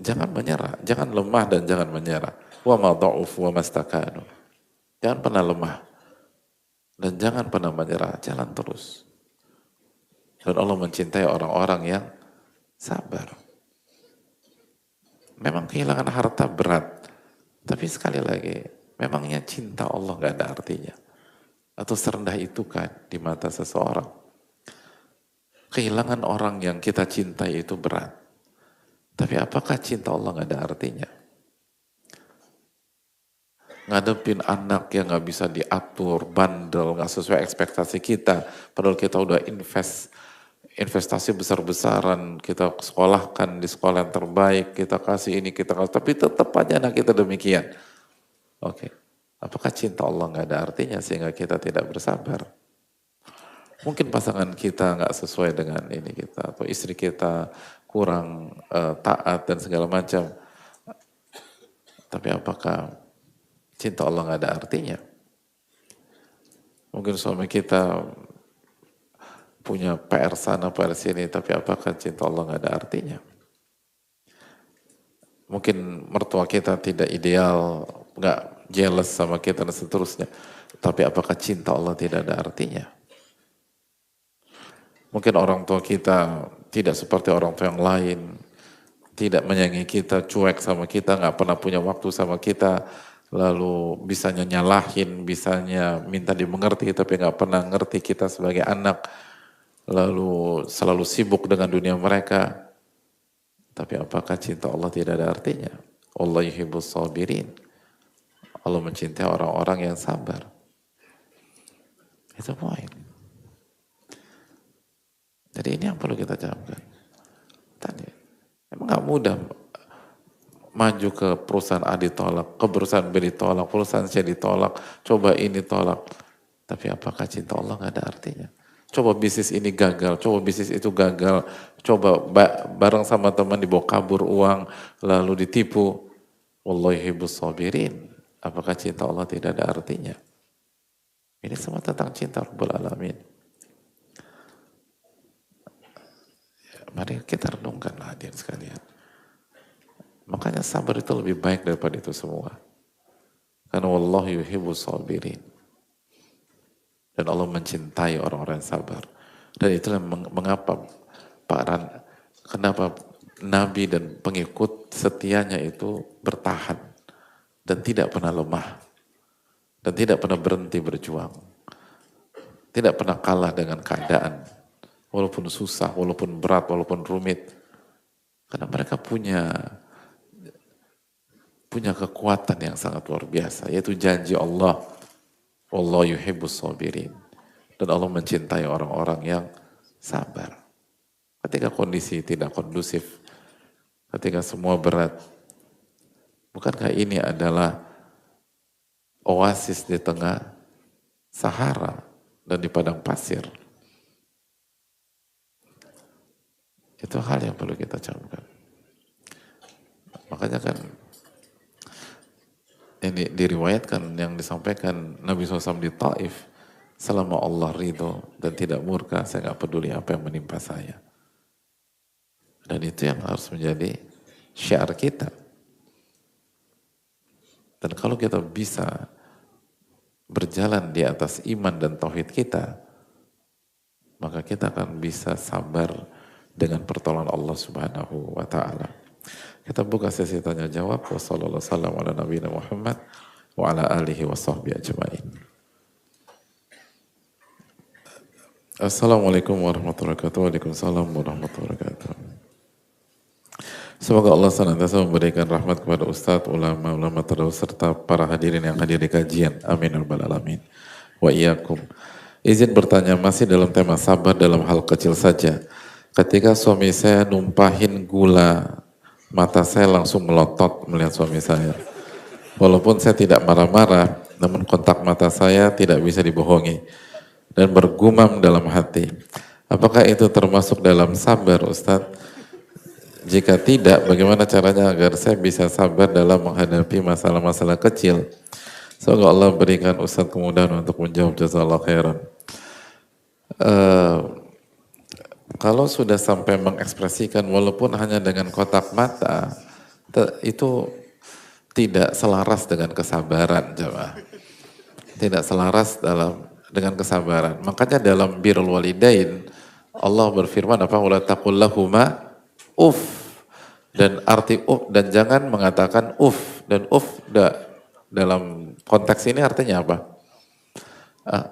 jangan menyerah, jangan lemah dan jangan menyerah. Wa ma dha'ufu wa mastakanu. Jangan pernah lemah. Dan jangan pernah menyerah, jalan terus. Dan Allah mencintai orang-orang yang sabar. Memang kehilangan harta berat. Tapi sekali lagi, memangnya cinta Allah gak ada artinya. Atau serendah itu kan di mata seseorang. Kehilangan orang yang kita cintai itu berat. Tapi apakah cinta Allah gak ada artinya? Ngadepin anak yang gak bisa diatur, bandel, gak sesuai ekspektasi kita. Padahal kita udah investasi besar-besaran, kita sekolahkan di sekolah yang terbaik, kita kasih ini, kita kasih, tapi tetap aja anak kita demikian. Oke, apakah cinta Allah nggak ada artinya sehingga kita tidak bersabar? Mungkin pasangan kita nggak sesuai dengan ini kita, atau istri kita kurang taat dan segala macam. Tapi apakah cinta Allah nggak ada artinya? Mungkin suami kita punya PR sana, PR sini, tapi apakah cinta Allah nggak ada artinya? Mungkin mertua kita tidak ideal, nggak jealous sama kita dan seterusnya, tapi apakah cinta Allah tidak ada artinya? Mungkin orang tua kita tidak seperti orang tua yang lain, tidak menyayangi kita, cuek sama kita, nggak pernah punya waktu sama kita, lalu bisanya nyalahin, bisanya minta dimengerti, tapi nggak pernah ngerti kita sebagai anak, lalu selalu sibuk dengan dunia mereka. Tapi apakah cinta Allah tidak ada artinya? Allah yuhibbus sabirin. Allah mencintai orang-orang yang sabar. Itu poin. Jadi ini yang perlu kita camkan. Tadi, emang gak mudah maju ke perusahaan A ditolak, ke perusahaan B ditolak, perusahaan C ditolak, coba ini tolak. Tapi apakah cinta Allah gak ada artinya? Coba bisnis ini gagal, coba bisnis itu gagal, coba bareng sama teman dibawa kabur uang, lalu ditipu. Wallahi yuhibbus sabirin. Apakah cinta Allah tidak ada artinya? Ini semua tentang cinta Rabbul Alamin. Mari kita renungkanlah hadirin sekalian. Makanya sabar itu lebih baik daripada itu semua. Karena wallahu yuhibbus sabirin. Dan Allah mencintai orang-orang yang sabar. Dan itulah mengapa kenapa Nabi dan pengikut setianya itu bertahan dan tidak pernah lemah dan tidak pernah berhenti berjuang. Tidak pernah kalah dengan keadaan. Walaupun susah, walaupun berat, walaupun rumit. Karena mereka punya kekuatan yang sangat luar biasa, yaitu janji Allah, Allah yuhibbus sabirin, dan Allah mencintai orang-orang yang sabar. Ketika kondisi tidak kondusif, ketika semua berat, bukankah ini adalah oasis di tengah Sahara dan di padang pasir? Itu hal yang perlu kita camkan. Makanya kan ini diriwayatkan, yang disampaikan Nabi SAW di Taif, selama Allah ridho dan tidak murka, saya nggak peduli apa yang menimpa saya. Dan itu yang harus menjadi syiar kita. Dan kalau kita bisa berjalan di atas iman dan tauhid kita, maka kita akan bisa sabar dengan pertolongan Allah Subhanahu wa Ta'ala. Kita buka sesi tanya jawab. Wassalamualaikum warahmatullahi wabarakatuh wa ala alihi wa sahbihi ajma'in. Assalamualaikum warahmatullahi wabarakatuh. Waalaikumsalam warahmatullahi wabarakatuh. Semoga Allah senantiasa memberikan rahmat kepada Ustadz, ulama terdahulu serta para hadirin yang hadir di kajian. Amin ya rabbal alamin. Wa iyyakum. Izin bertanya, masih dalam tema sabar dalam hal kecil saja. Ketika suami saya numpahin gula, mata saya langsung melotot melihat suami saya. Walaupun saya tidak marah-marah, namun kontak mata saya tidak bisa dibohongi. Dan bergumam dalam hati. Apakah itu termasuk dalam sabar, Ustadz? Jika tidak, bagaimana caranya agar saya bisa sabar dalam menghadapi masalah-masalah kecil? Semoga Allah berikan Ustadz kemudahan untuk menjawab. Jazakallahu khairan. Kalau sudah sampai mengekspresikan walaupun hanya dengan kotak mata, itu tidak selaras dengan kesabaran, jemaah. Tidak selaras dengan kesabaran. Makanya dalam birrul walidain Allah berfirman apa? Wala taqul lahuma uff. Dan arti uff, dan jangan mengatakan uff. Dan uff dalam konteks ini artinya apa?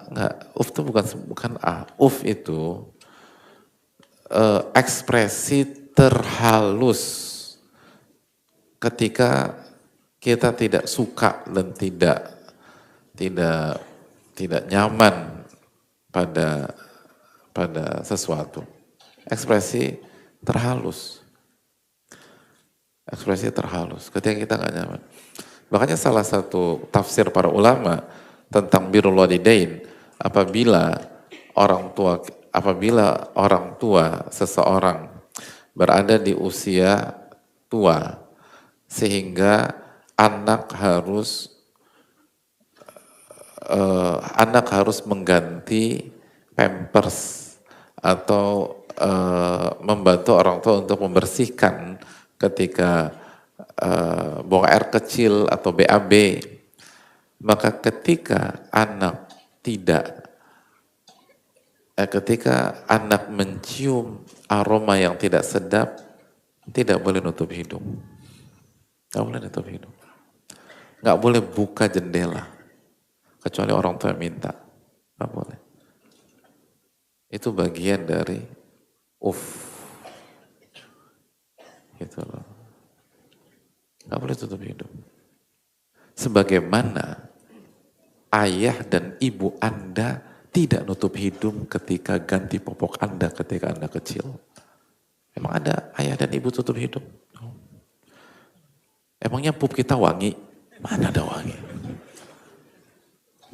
Enggak, uff itu bukan uff itu ekspresi terhalus ketika kita tidak suka dan tidak nyaman pada sesuatu. Ekspresi terhalus. Ekspresi terhalus ketika kita nggak nyaman. Makanya salah satu tafsir para ulama tentang birrul walidain, apabila orang tua seseorang berada di usia tua sehingga anak harus mengganti pampers atau membantu orang tua untuk membersihkan ketika buang air kecil atau BAB, maka ketika anak mencium aroma yang tidak sedap, tidak boleh nutup hidung. Nggak boleh nutup hidung. Nggak boleh buka jendela. Kecuali orang tua yang minta. Nggak boleh. Itu bagian dari gitu loh. Nggak boleh tutup hidung. Sebagaimana ayah dan ibu Anda tidak nutup hidung ketika ganti popok Anda ketika Anda kecil. Emang ada ayah dan ibu tutup hidung? Emangnya pup kita wangi? Mana ada wangi?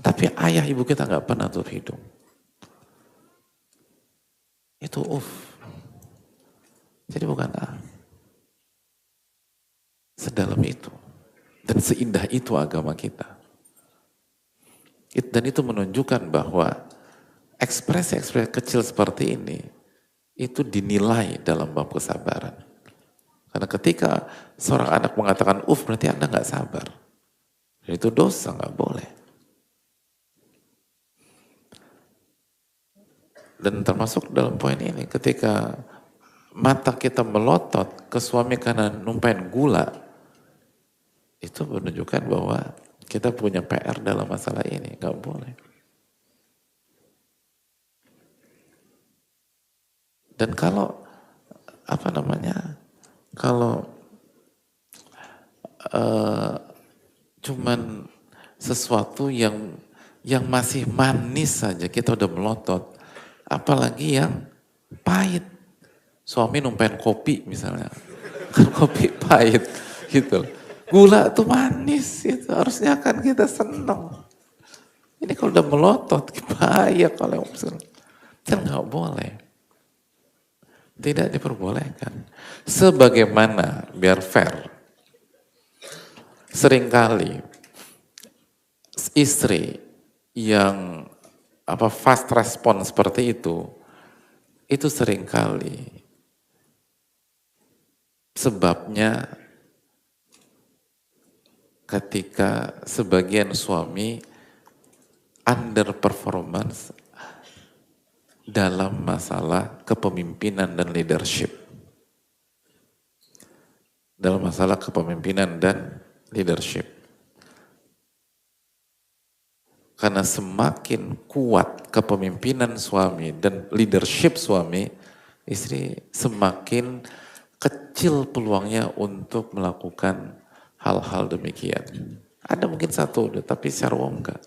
Tapi ayah ibu kita nggak pernah tutup hidung. Itu Jadi bukan sedalam itu dan seindah itu agama kita. Dan itu menunjukkan bahwa ekspresi-ekspresi kecil seperti ini itu dinilai dalam bab kesabaran. Karena ketika seorang anak mengatakan berarti Anda nggak sabar. Dan itu dosa, nggak boleh. Dan termasuk dalam poin ini, ketika mata kita melotot ke suami karena numpain gula, itu menunjukkan bahwa kita punya PR dalam masalah ini, nggak boleh. Dan kalau kalau cuman sesuatu yang masih manis saja kita udah melotot, apalagi yang pahit. Suami numpain kopi misalnya, kan kopi pahit gitu. Gula tuh manis, itu harusnya kan kita senang. Ini kalau udah melotot, bahaya kalau kan nggak boleh. Tidak diperbolehkan. Sebagaimana, biar fair, seringkali istri yang fast respon seperti itu seringkali sebabnya ketika sebagian suami underperformance dalam masalah kepemimpinan dan leadership. Dalam masalah kepemimpinan dan leadership. Karena semakin kuat kepemimpinan suami dan leadership suami, istri semakin kecil peluangnya untuk melakukan hal-hal demikian. Ada mungkin satu, tapi secara umum enggak.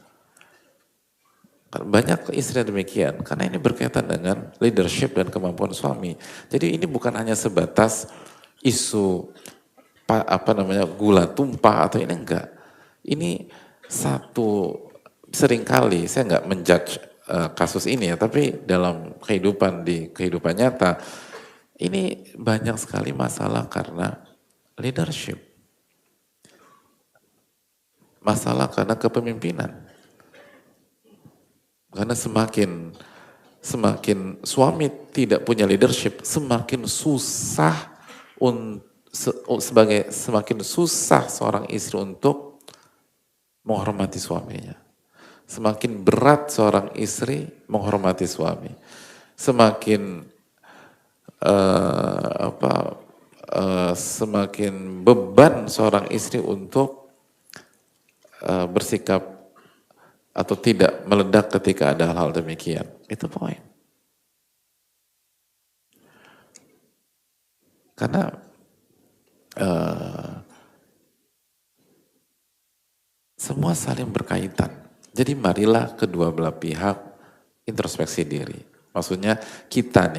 Banyak istri demikian, karena ini berkaitan dengan leadership dan kemampuan suami. Jadi ini bukan hanya sebatas isu gula tumpah atau ini enggak. Ini satu, seringkali saya enggak menjudge kasus ini ya, tapi dalam kehidupan nyata, ini banyak sekali masalah karena leadership. Masalah karena kepemimpinan. Karena semakin suami tidak punya leadership, semakin susah semakin susah seorang istri untuk menghormati suaminya. Semakin berat seorang istri menghormati suami. Semakin semakin beban seorang istri untuk bersikap atau tidak meledak ketika ada hal-hal demikian. Itu poin. Karena semua saling berkaitan. Jadi marilah kedua belah pihak introspeksi diri. Maksudnya kita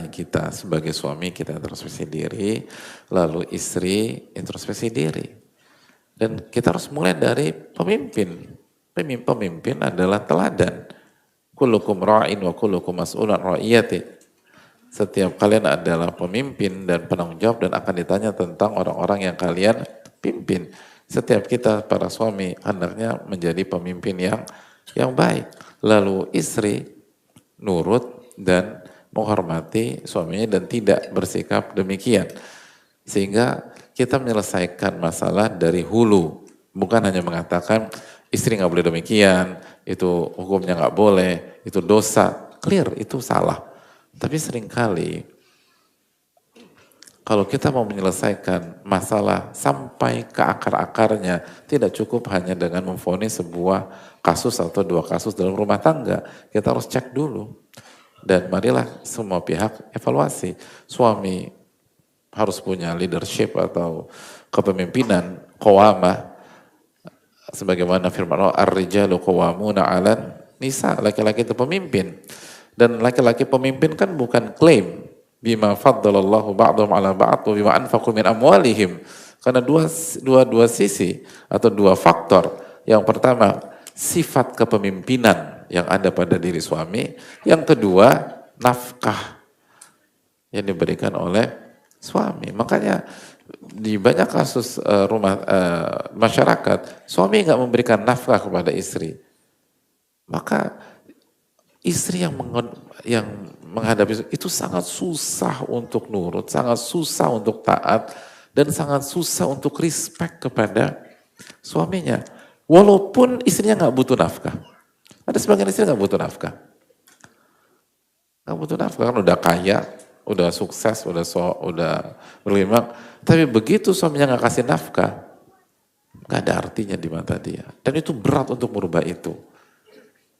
sebagai suami kita introspeksi diri, lalu istri introspeksi diri. Dan kita harus mulai dari pemimpin. Pemimpin adalah teladan. Kullukum ra'in wa kullukum mas'ulan ra'iyati. Setiap kalian adalah pemimpin dan penanggung jawab dan akan ditanya tentang orang-orang yang kalian pimpin. Setiap kita para suami hendaknya menjadi pemimpin yang baik. Lalu istri nurut dan menghormati suaminya dan tidak bersikap demikian. Sehingga kita menyelesaikan masalah dari hulu. Bukan hanya mengatakan istri nggak boleh demikian, itu hukumnya nggak boleh, itu dosa. Clear, itu salah. Tapi seringkali kalau kita mau menyelesaikan masalah sampai ke akar-akarnya, tidak cukup hanya dengan memvonis sebuah kasus atau dua kasus dalam rumah tangga. Kita harus cek dulu. Dan marilah semua pihak evaluasi. Suami harus punya leadership atau kepemimpinan, qawamah. Sebagaimana firman Allah, ar-rijalu qawwamuna 'alan nisa, laki-laki itu pemimpin. Dan laki-laki pemimpin kan bukan klaim bima faddalallahu ba'dhum 'ala ba'd wa bima anfaqu min amwalihim. Karena dua sisi atau dua faktor. Yang pertama, sifat kepemimpinan yang ada pada diri suami. Yang kedua, nafkah yang diberikan oleh suami. Makanya di banyak kasus masyarakat, suami nggak memberikan nafkah kepada istri. Maka istri yang menghadapi itu sangat susah untuk nurut, sangat susah untuk taat, dan sangat susah untuk respect kepada suaminya. Walaupun istrinya nggak butuh nafkah. Ada sebagian istri nggak butuh nafkah. Nggak butuh nafkah, kan udah kaya, udah sukses, udah berlimak. Tapi begitu suaminya nggak kasih nafkah, nggak ada artinya di mata dia. Dan itu berat untuk merubah itu.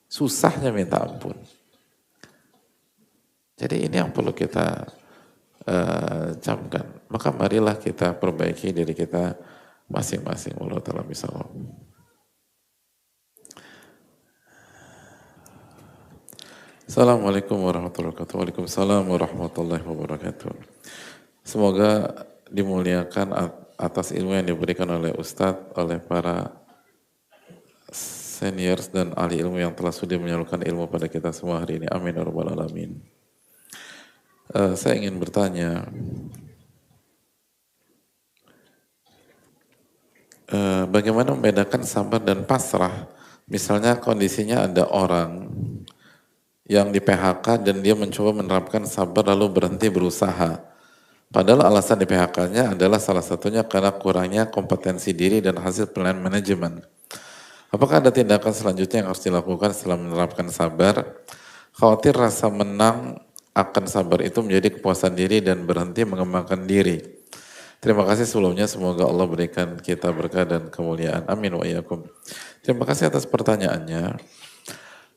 Susahnya minta ampun. Jadi ini yang perlu kita camkan. Maka marilah kita perbaiki diri kita masing-masing. Allah Ta'ala misalnya. Assalamualaikum warahmatullahi wabarakatuh. Waalaikumsalam warahmatullahi wabarakatuh. Semoga dimuliakan atas ilmu yang diberikan oleh Ustadz, oleh para seniors dan ahli ilmu yang telah sudi menyalurkan ilmu pada kita semua hari ini. Amin ya rabbal alamin. Saya ingin bertanya, bagaimana membedakan sabar dan pasrah? Misalnya kondisinya ada orang yang di PHK dan dia mencoba menerapkan sabar lalu berhenti berusaha. Padahal alasan di PHK-nya adalah salah satunya karena kurangnya kompetensi diri dan hasil penilaian manajemen. Apakah ada tindakan selanjutnya yang harus dilakukan setelah menerapkan sabar? Khawatir rasa menang akan sabar itu menjadi kepuasan diri dan berhenti mengembangkan diri. Terima kasih sebelumnya, semoga Allah berikan kita berkah dan kemuliaan. Amin wa iyyakum. Terima kasih atas pertanyaannya.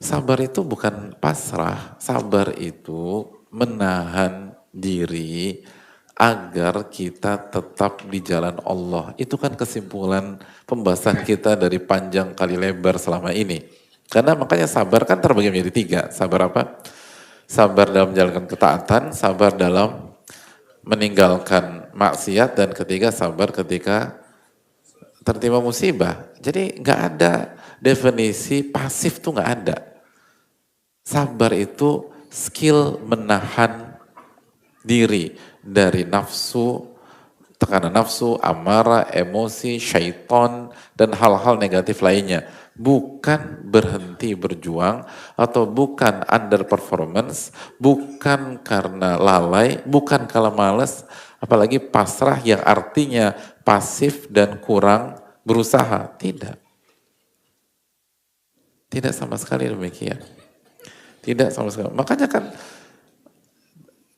Sabar itu bukan pasrah, sabar itu menahan diri agar kita tetap di jalan Allah. Itu kan kesimpulan pembahasan kita dari panjang kali lebar selama ini. Karena makanya sabar kan terbagi menjadi 3. Sabar apa? Sabar dalam menjalankan ketaatan, sabar dalam meninggalkan maksiat, dan ketiga sabar ketika tertimpa musibah. Jadi nggak ada definisi pasif, tuh nggak ada. Sabar itu skill menahan diri dari nafsu, tekanan nafsu, amarah, emosi, syaitan, dan hal-hal negatif lainnya. Bukan berhenti berjuang, atau bukan underperformance, bukan karena lalai, bukan kalau malas, apalagi pasrah yang artinya pasif dan kurang berusaha. Tidak. Tidak sama sekali demikian. Tidak sama sekali. Makanya kan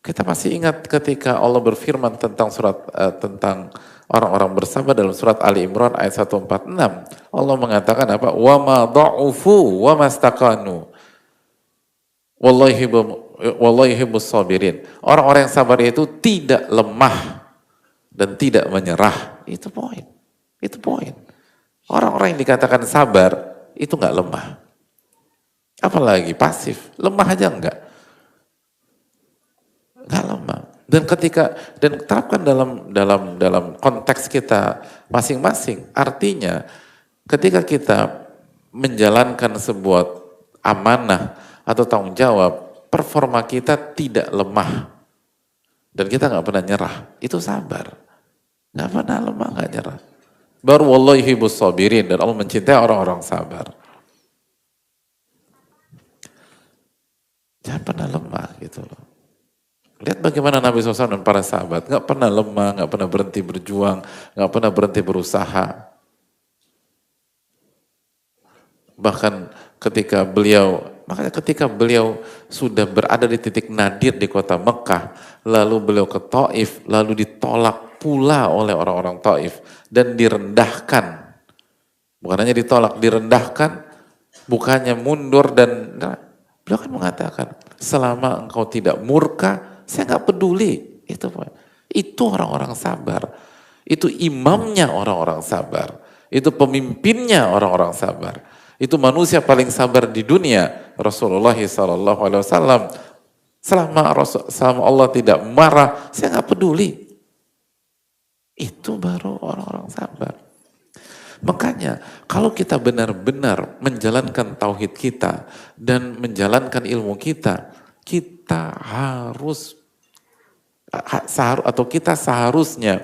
kita masih ingat ketika Allah berfirman tentang tentang orang-orang bersabar dalam surat Ali Imran ayat 146. Allah mengatakan apa? Wa ma dha'ufu wa mastakanu. Wallahi yuhibbus sabirin. Orang-orang yang sabar itu tidak lemah dan tidak menyerah. Itu poin. Itu poin. Orang-orang yang dikatakan sabar itu nggak lemah. Apalagi pasif, lemah aja enggak lemah. Dan terapkan dalam konteks kita masing-masing. Artinya ketika kita menjalankan sebuah amanah atau tanggung jawab, performa kita tidak lemah dan kita nggak pernah nyerah. Itu sabar. Nggak pernah lemah, nggak nyerah. Baru wallahi yuhibbus sabirin, dan Allah mencintai orang-orang sabar. Jangan pernah lemah gitu loh. Lihat bagaimana Nabi SAW dan para sahabat. Gak pernah lemah, gak pernah berhenti berjuang, gak pernah berhenti berusaha. Bahkan ketika beliau sudah berada di titik nadir di kota Mekah, lalu beliau ke Taif, lalu ditolak pula oleh orang-orang Taif dan direndahkan. Bukan hanya ditolak, direndahkan, bukannya mundur, dan beliau kan mengatakan, selama engkau tidak murka, saya nggak peduli. Itu orang-orang sabar. Itu imamnya orang-orang sabar. Itu pemimpinnya orang-orang sabar. Itu manusia paling sabar di dunia. Rasulullah SAW. Selama Allah tidak marah, saya nggak peduli. Itu baru orang-orang sabar. Makanya kalau kita benar-benar menjalankan tauhid kita dan menjalankan ilmu kita, kita seharusnya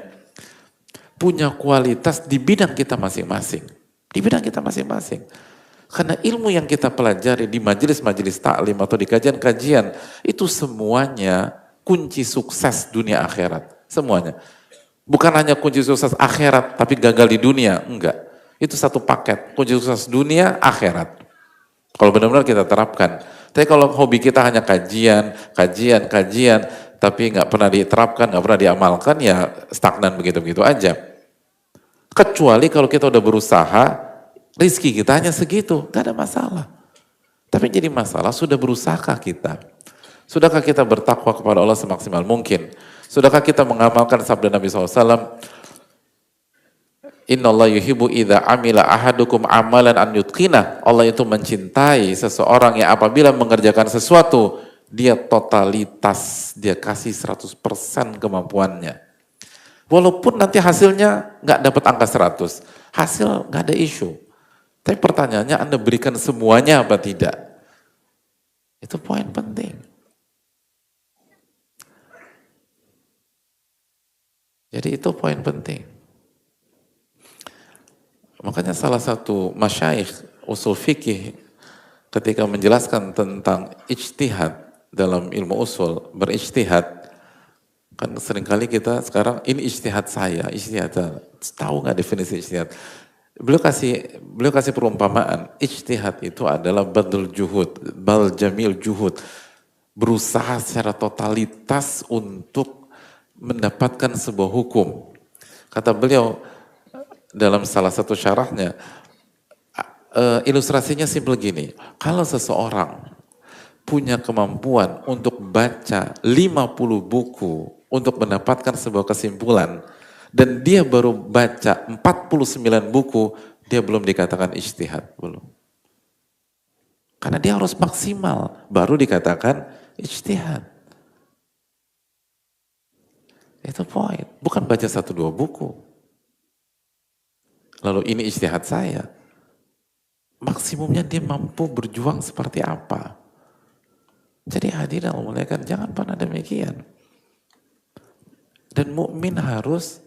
punya kualitas di bidang kita masing-masing. Di bidang kita masing-masing. Karena ilmu yang kita pelajari di majelis-majelis taklim atau di kajian-kajian, itu semuanya kunci sukses dunia akhirat. Semuanya. Bukan hanya kunci sukses akhirat, tapi gagal di dunia. Enggak. Itu satu paket. Kunci sukses dunia, akhirat. Kalau benar-benar kita terapkan. Tapi kalau hobi kita hanya kajian, tapi nggak pernah diterapkan, nggak pernah diamalkan, ya stagnan begitu-begitu aja. Kecuali kalau kita udah berusaha, rizki kita hanya segitu, nggak ada masalah. Tapi jadi masalah, sudah berusahakah kita? Sudahkah kita bertakwa kepada Allah semaksimal mungkin? Sudahkah kita mengamalkan sabda Nabi SAW? Inna Allah yuhibbu idha amila ahadukum amalan an yutqinah. Allah itu mencintai seseorang yang apabila mengerjakan sesuatu, dia totalitas, dia kasih 100% kemampuannya. Walaupun nanti hasilnya nggak dapat angka 100, hasil nggak ada isu. Tapi pertanyaannya Anda berikan semuanya apa tidak? Itu poin penting. Jadi itu poin penting. Makanya salah satu masyayikh usul fikih ketika menjelaskan tentang ijtihad dalam ilmu usul, berijtihad, kan seringkali kita sekarang ini ijtihad saya, ijtihad, tahu nggak definisi ijtihad? Beliau kasih perumpamaan, ijtihad itu adalah badul juhud, bal jamil juhud, berusaha secara totalitas untuk mendapatkan sebuah hukum. Kata beliau dalam salah satu syarahnya, ilustrasinya simpel gini, kalau seseorang punya kemampuan untuk baca 50 buku untuk mendapatkan sebuah kesimpulan, dan dia baru baca 49 buku, dia belum dikatakan ijtihad, belum. Karena dia harus maksimal, baru dikatakan ijtihad. Itu poin, bukan baca 1-2 buku. Lalu ini ijtihad saya. Maksimumnya dia mampu berjuang seperti apa. Jadi hadirin Allah muliakan, jangan pernah demikian. Dan mukmin harus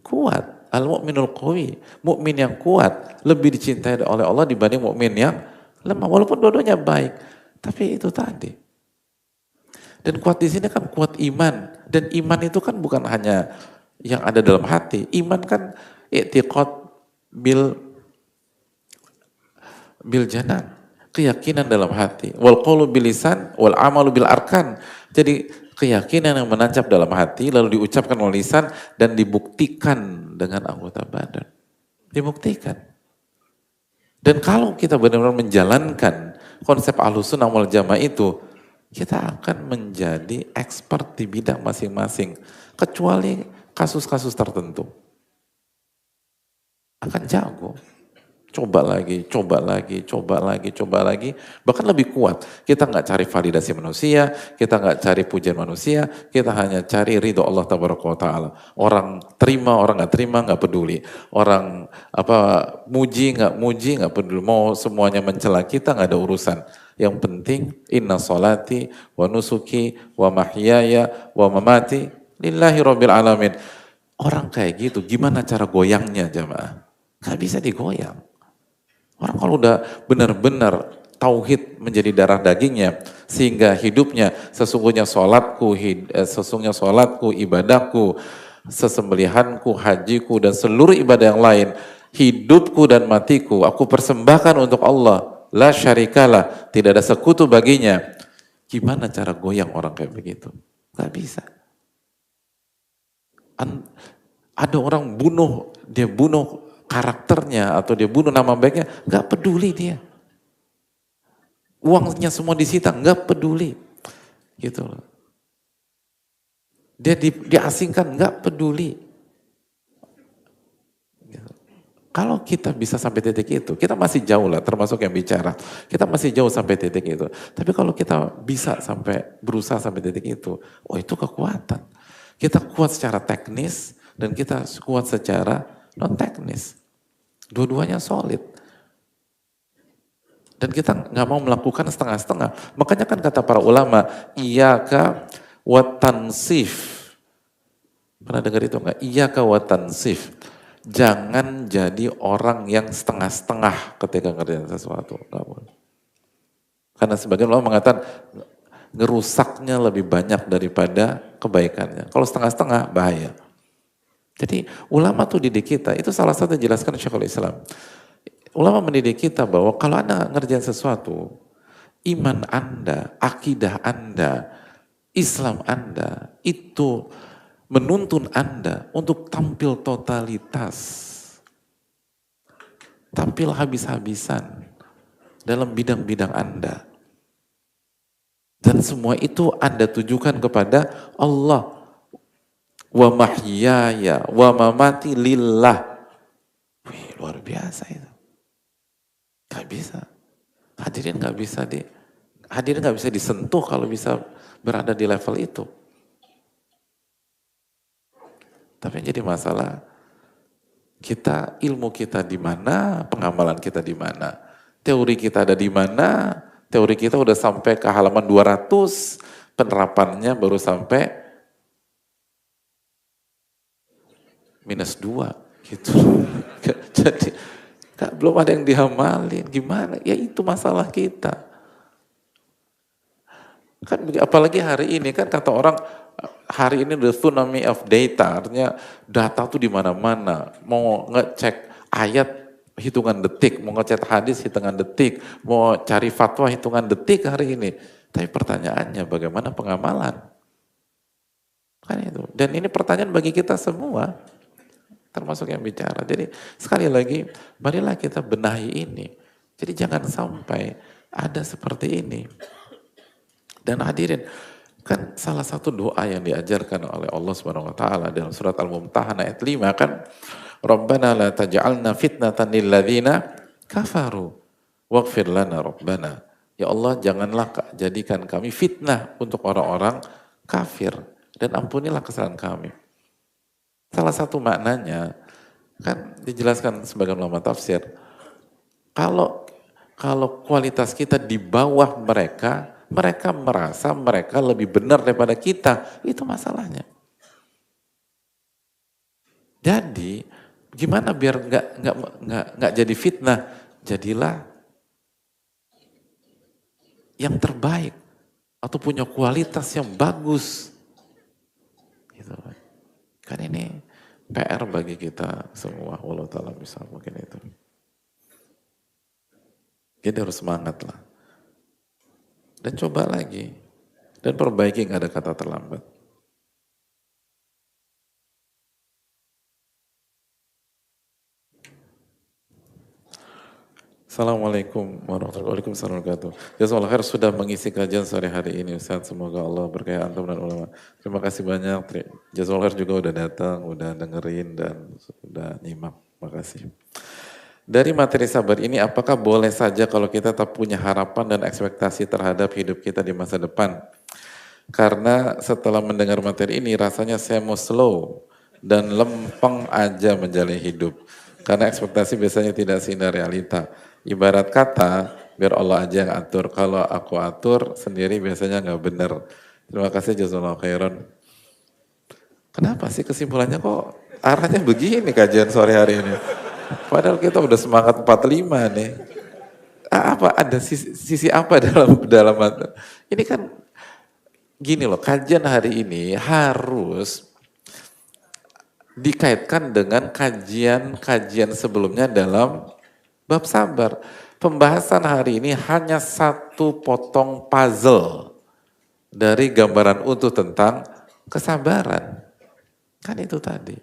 kuat. Al-mu'minul qawi. Mukmin yang kuat lebih dicintai oleh Allah dibanding mukmin yang lemah. Walaupun dua-duanya baik. Tapi itu tadi. Dan kuat di sini kan kuat iman. Dan iman itu kan bukan hanya yang ada dalam hati. Iman kan i'tiqad bil janan, keyakinan dalam hati, wal qaulu bil lisan wal amalu bil arkan. Jadi keyakinan yang menancap dalam hati lalu diucapkan oleh lisan dan dibuktikan dengan anggota badan. Dibuktikan. Dan kalau kita benar-benar menjalankan konsep Ahlussunnah wal Jamaah itu, kita akan menjadi expert di bidang masing-masing, kecuali kasus-kasus tertentu. Akan jago. Coba lagi, bahkan lebih kuat. Kita nggak cari validasi manusia, kita nggak cari pujian manusia, kita hanya cari ridho Allah tabaraka wa ta'ala. Orang terima, orang nggak terima, nggak peduli. Orang muji, nggak peduli. Mau semuanya mencela kita, nggak ada urusan. Yang penting, inna salati wa nusuki wa mahyaya wa mamati lillahi rabbil alamin. Orang kayak gitu, gimana cara goyangnya jamaah? Gak bisa digoyang. Orang kalau udah benar-benar tauhid menjadi darah dagingnya, sehingga hidupnya sesungguhnya sholatku, ibadahku, sesembelihanku, hajiku, dan seluruh ibadah yang lain, hidupku dan matiku, aku persembahkan untuk Allah, la syarikalah, tidak ada sekutu baginya. Gimana cara goyang orang kayak begitu? Gak bisa. Ada orang dia bunuh karakternya atau dia bunuh nama baiknya, nggak peduli dia. Uangnya semua disita, nggak peduli. Gitu loh. Dia diasingkan, nggak peduli. Gitu. Kalau kita bisa sampai titik itu, kita masih jauh lah, termasuk yang bicara. Kita masih jauh sampai titik itu. Tapi kalau kita bisa berusaha sampai titik itu, oh itu kekuatan. Kita kuat secara teknis dan kita kuat secara non teknis. Dua-duanya solid. Dan kita nggak mau melakukan setengah-setengah. Makanya kan kata para ulama, iyyaka wa tansif. Pernah dengar itu enggak? Iyyaka wa tansif. Jangan jadi orang yang setengah-setengah ketika ngerjain sesuatu. Nggak boleh. Karena sebagian ulama mengatakan ngerusaknya lebih banyak daripada kebaikannya. Kalau setengah-setengah bahaya. Jadi ulama tuh didik kita, itu salah satu yang dijelaskan Syekhul Islam. Ulama mendidik kita bahwa kalau Anda ngerjain sesuatu, iman Anda, akidah Anda, Islam Anda, itu menuntun Anda untuk tampil totalitas. Tampil habis-habisan dalam bidang-bidang Anda. Dan semua itu Anda tujukan kepada Allah. Wa mahyaya wa mamati lillah. Wih, luar biasa itu. Gak bisa. Hadirin gak bisa disentuh kalau bisa berada di level itu. Tapi yang jadi masalah, ilmu kita di mana, pengamalan kita di mana, teori kita ada di mana, teori kita udah sampai ke halaman 200, penerapannya baru sampai -2 gitu. Jadi belum ada yang dihamalin, gimana? Ya itu masalah kita. Kan apalagi hari ini kan kata orang, hari ini the tsunami of data, artinya data tuh di mana-mana. Mau ngecek ayat hitungan detik, mau ngecek hadis hitungan detik, mau cari fatwa hitungan detik hari ini. Tapi pertanyaannya bagaimana pengamalan? Kan itu. Dan ini pertanyaan bagi kita semua, termasuk yang bicara. Jadi sekali lagi, marilah kita benahi ini. Jadi jangan sampai ada seperti ini. Dan hadirin, kan salah satu doa yang diajarkan oleh Allah Subhanahu wa taala dalam surat Al-Mumtahanah ayat 5 kan, Rabbana la taj'alna fitnatan lil ladzina kafaru waghfir lana Rabbana. Ya Allah, janganlah jadikan kami fitnah untuk orang-orang kafir dan ampunilah kesalahan kami. Salah satu maknanya kan dijelaskan sebagian ulama tafsir, kalau kualitas kita di bawah mereka merasa mereka lebih benar daripada kita, itu masalahnya. Jadi gimana biar nggak jadi fitnah? Jadilah yang terbaik atau punya kualitas yang bagus. Gitu. Kan ini PR bagi kita semua. Allah Ta'ala bisa mungkin itu. Jadi harus semangat lah. Dan coba lagi. Dan perbaiki, nggak ada kata terlambat. Assalamualaikum warahmatullahi wabarakatuh. Jazakallah khair sudah mengisi kajian sore hari ini Ustaz. Semoga Allah berkahi antum dan ulama. Terima kasih banyak. Jazakallah khair juga udah datang, udah dengerin dan sudah nyimak. Terima kasih. Dari materi sabar ini, apakah boleh saja kalau kita tak punya harapan dan ekspektasi terhadap hidup kita di masa depan? Karena setelah mendengar materi ini, rasanya saya mau slow dan lempeng aja menjalani hidup. Karena ekspektasi biasanya tidak seindah realita. Ibarat kata, biar Allah aja yang atur. Kalau aku atur sendiri biasanya nggak benar. Terima kasih, jazakallahu khairan. Kenapa sih kesimpulannya kok arahnya begini kajian sore hari ini? Padahal kita udah semangat 45 nih. Apa ada sisi apa dalam ini kan gini loh, kajian hari ini harus dikaitkan dengan kajian sebelumnya dalam bab sabar. Pembahasan hari ini hanya satu potong puzzle dari gambaran utuh tentang kesabaran. Kan itu tadi.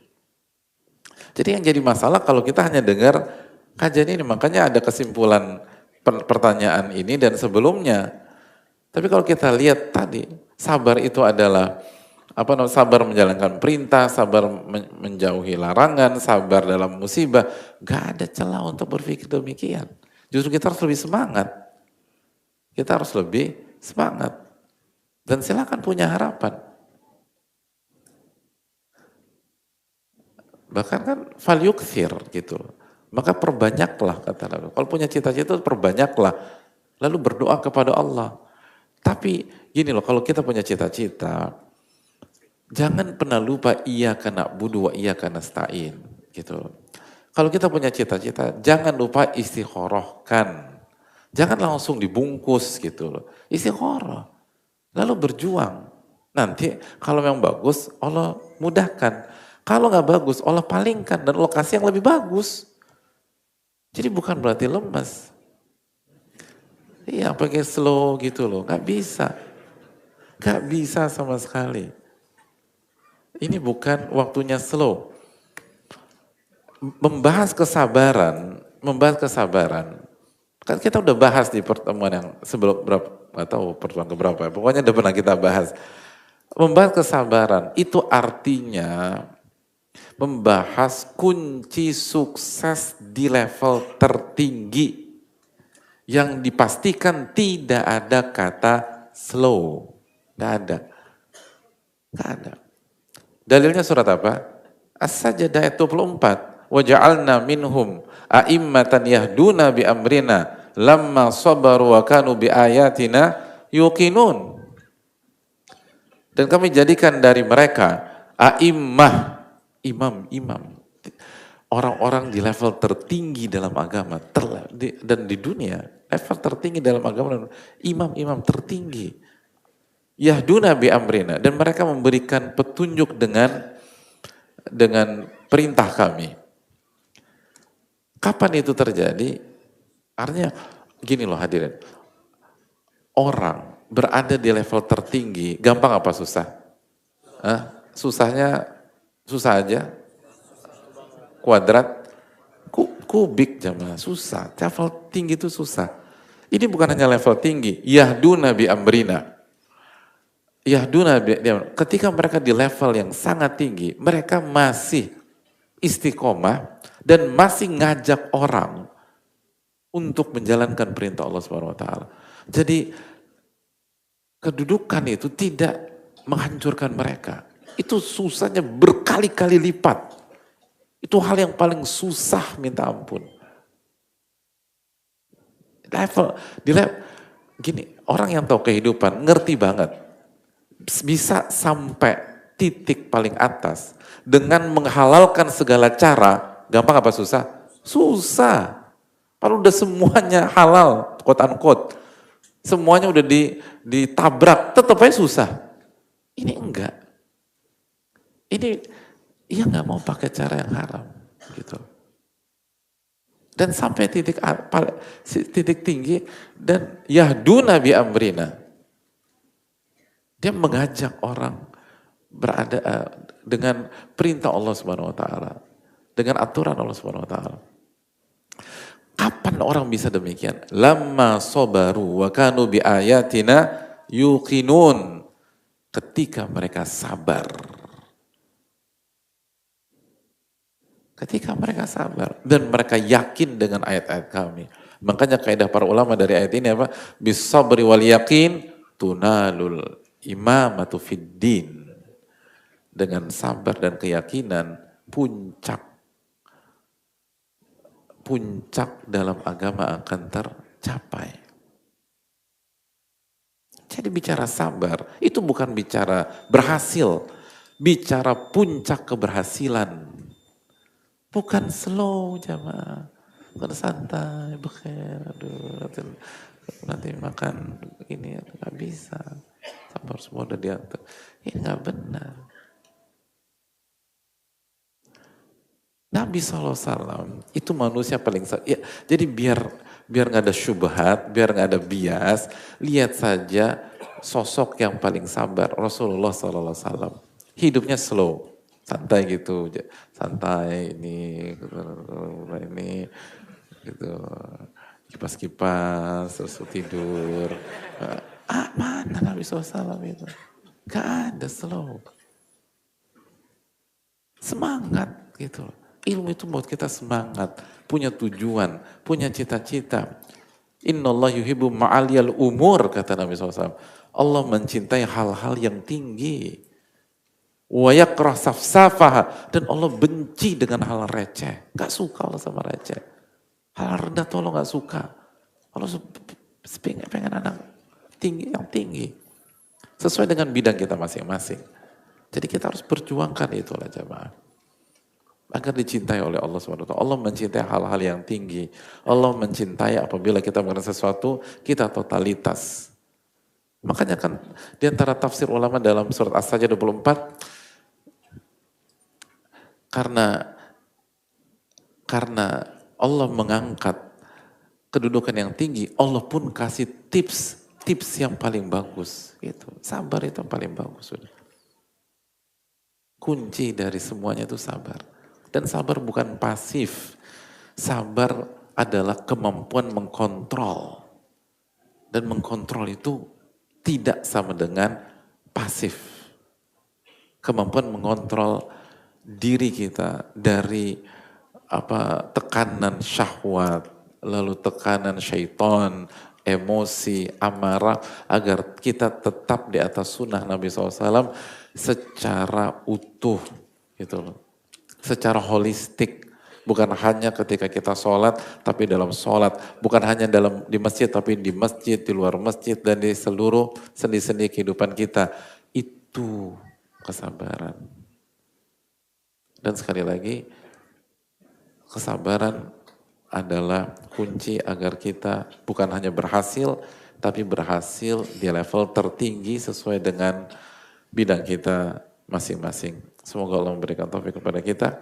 Jadi yang jadi masalah kalau kita hanya dengar kajian ini, makanya ada kesimpulan pertanyaan ini dan sebelumnya. Tapi kalau kita lihat tadi, sabar itu adalah sabar menjalankan perintah, sabar menjauhi larangan, sabar dalam musibah. Gak ada celah untuk berpikir demikian. Justru kita harus lebih semangat. Kita harus lebih semangat. Dan silakan punya harapan. Bahkan kan falyukthir gitu. Maka perbanyaklah kata Nabi. Kalau punya cita-cita perbanyaklah. Lalu berdoa kepada Allah. Tapi gini loh, kalau kita punya cita-cita, jangan pernah lupa iyyaka na'budu wa iyyaka nasta'in gitu. Kalau kita punya cita-cita, jangan lupa istikharahkan. Jangan langsung dibungkus gitu loh. Istikharah. Lalu berjuang. Nanti kalau yang bagus, Allah mudahkan. Kalau nggak bagus, Allah palingkan dan lokasi yang lebih bagus. Jadi bukan berarti lemas. Iya, pakai slow gitu loh. Nggak bisa. Nggak bisa sama sekali. Ini bukan waktunya slow. Membahas kesabaran. Kan kita udah bahas di pertemuan yang sebelum berapa, nggak tahu pertemuan keberapa ya. Pokoknya udah pernah kita bahas. Membahas kesabaran itu artinya membahas kunci sukses di level tertinggi yang dipastikan tidak ada kata slow. Nggak ada. Nggak ada. Dalilnya surat apa? As-Sajdah ayat 24. Wa ja'alna minhum a'immatan yahduna bi amrina lamma sabaru wa kanu bi ayatina yuqinun. Dan kami jadikan dari mereka a'immah, imam-imam. Orang-orang di level tertinggi dalam agama dan di dunia, level tertinggi dalam agama, imam-imam tertinggi. Yahduna bi amrina, dan mereka memberikan petunjuk dengan perintah kami. Kapan itu terjadi? Artinya gini loh hadirin. Orang berada di level tertinggi, gampang apa susah? Susahnya susah aja. Kuadrat, kubik jamaah, susah. Level tinggi itu susah. Ini bukan hanya level tinggi. Yahduna bi amrina. Yahduna bi amrina. Ketika mereka di level yang sangat tinggi, mereka masih istiqomah dan masih ngajak orang untuk menjalankan perintah Allah Subhanahu wa taala. Jadi kedudukan itu tidak menghancurkan mereka. Itu susahnya berkali-kali lipat. Itu hal yang paling susah minta ampun. Gini, orang yang tahu kehidupan ngerti banget. Bisa sampai titik paling atas dengan menghalalkan segala cara, gampang apa susah? Susah. Kalau udah semuanya halal, quote unquote, semuanya udah ditabrak, tetap aja susah. Ini enggak. Ini ia nggak mau pakai cara yang haram, gitu. Dan sampai titik tinggi dan yahduna bi amrina. Dia mengajak orang berada dengan perintah Allah Subhanahu wa taala, dengan aturan Allah Subhanahu wa taala. Kapan orang bisa demikian? Lamma sabaru wa kanu bi ayatina yuqinun. Ketika mereka sabar. Ketika mereka sabar dan mereka yakin dengan ayat-ayat kami. Makanya kaidah para ulama dari ayat ini apa? Bisabri wal yaqin tunalul imamatu fid din. Dengan sabar dan keyakinan puncak dalam agama akan tercapai. Jadi bicara sabar itu bukan bicara berhasil, bicara puncak keberhasilan. Bukan slow jamaah, bukan santai, bekir, aduh nanti makan ini nggak bisa, sabar semua udah diatur, ini nggak benar. Nabi SAW itu manusia paling ya, jadi biar nggak ada syubhat, biar nggak ada bias, lihat saja sosok yang paling sabar Rasulullah SAW, hidupnya slow. Santai gitu, santai ini gitu, kipas-kipas, terus tidur. Mana Nabi SAW itu? Gak ada slow. Semangat gitu. Ilmu itu buat kita semangat, punya tujuan, punya cita-cita. Innallaha yuhibbu ma'aliyal umur, kata Nabi SAW. Allah mencintai hal-hal yang tinggi. Wa yakrah safsafaha, dan Allah benci dengan hal receh. Gak suka Allah sama receh. Hal rendah tuh Allah gak suka. Allah pengen anak tinggi yang tinggi. Sesuai dengan bidang kita masing-masing. Jadi kita harus perjuangkan itulah jamaah. agar dicintai oleh Allah SWT. Allah mencintai hal-hal yang tinggi. Allah mencintai apabila kita mengerjakan sesuatu, kita totalitas. Makanya kan di antara tafsir ulama dalam surat As-Sajdah 24, karena Allah mengangkat kedudukan yang tinggi, Allah pun kasih tips yang paling bagus. Gitu. Sabar itu yang paling bagus. Sudah. Kunci dari semuanya itu sabar. Dan sabar bukan pasif. Sabar adalah kemampuan mengkontrol. Dan mengkontrol itu tidak sama dengan pasif. Kemampuan mengontrol diri kita dari tekanan syahwat, lalu tekanan syaitan, emosi, amarah, agar kita tetap di atas sunnah Nabi SAW secara utuh, gitu loh. Secara holistik, bukan hanya ketika kita sholat, tapi dalam sholat, bukan hanya di masjid, tapi di masjid, di luar masjid, dan di seluruh sendi-sendi kehidupan kita. Itu kesabaran. Dan sekali lagi, kesabaran adalah kunci agar kita bukan hanya berhasil, tapi berhasil di level tertinggi sesuai dengan bidang kita masing-masing. Semoga Allah memberikan taufik kepada kita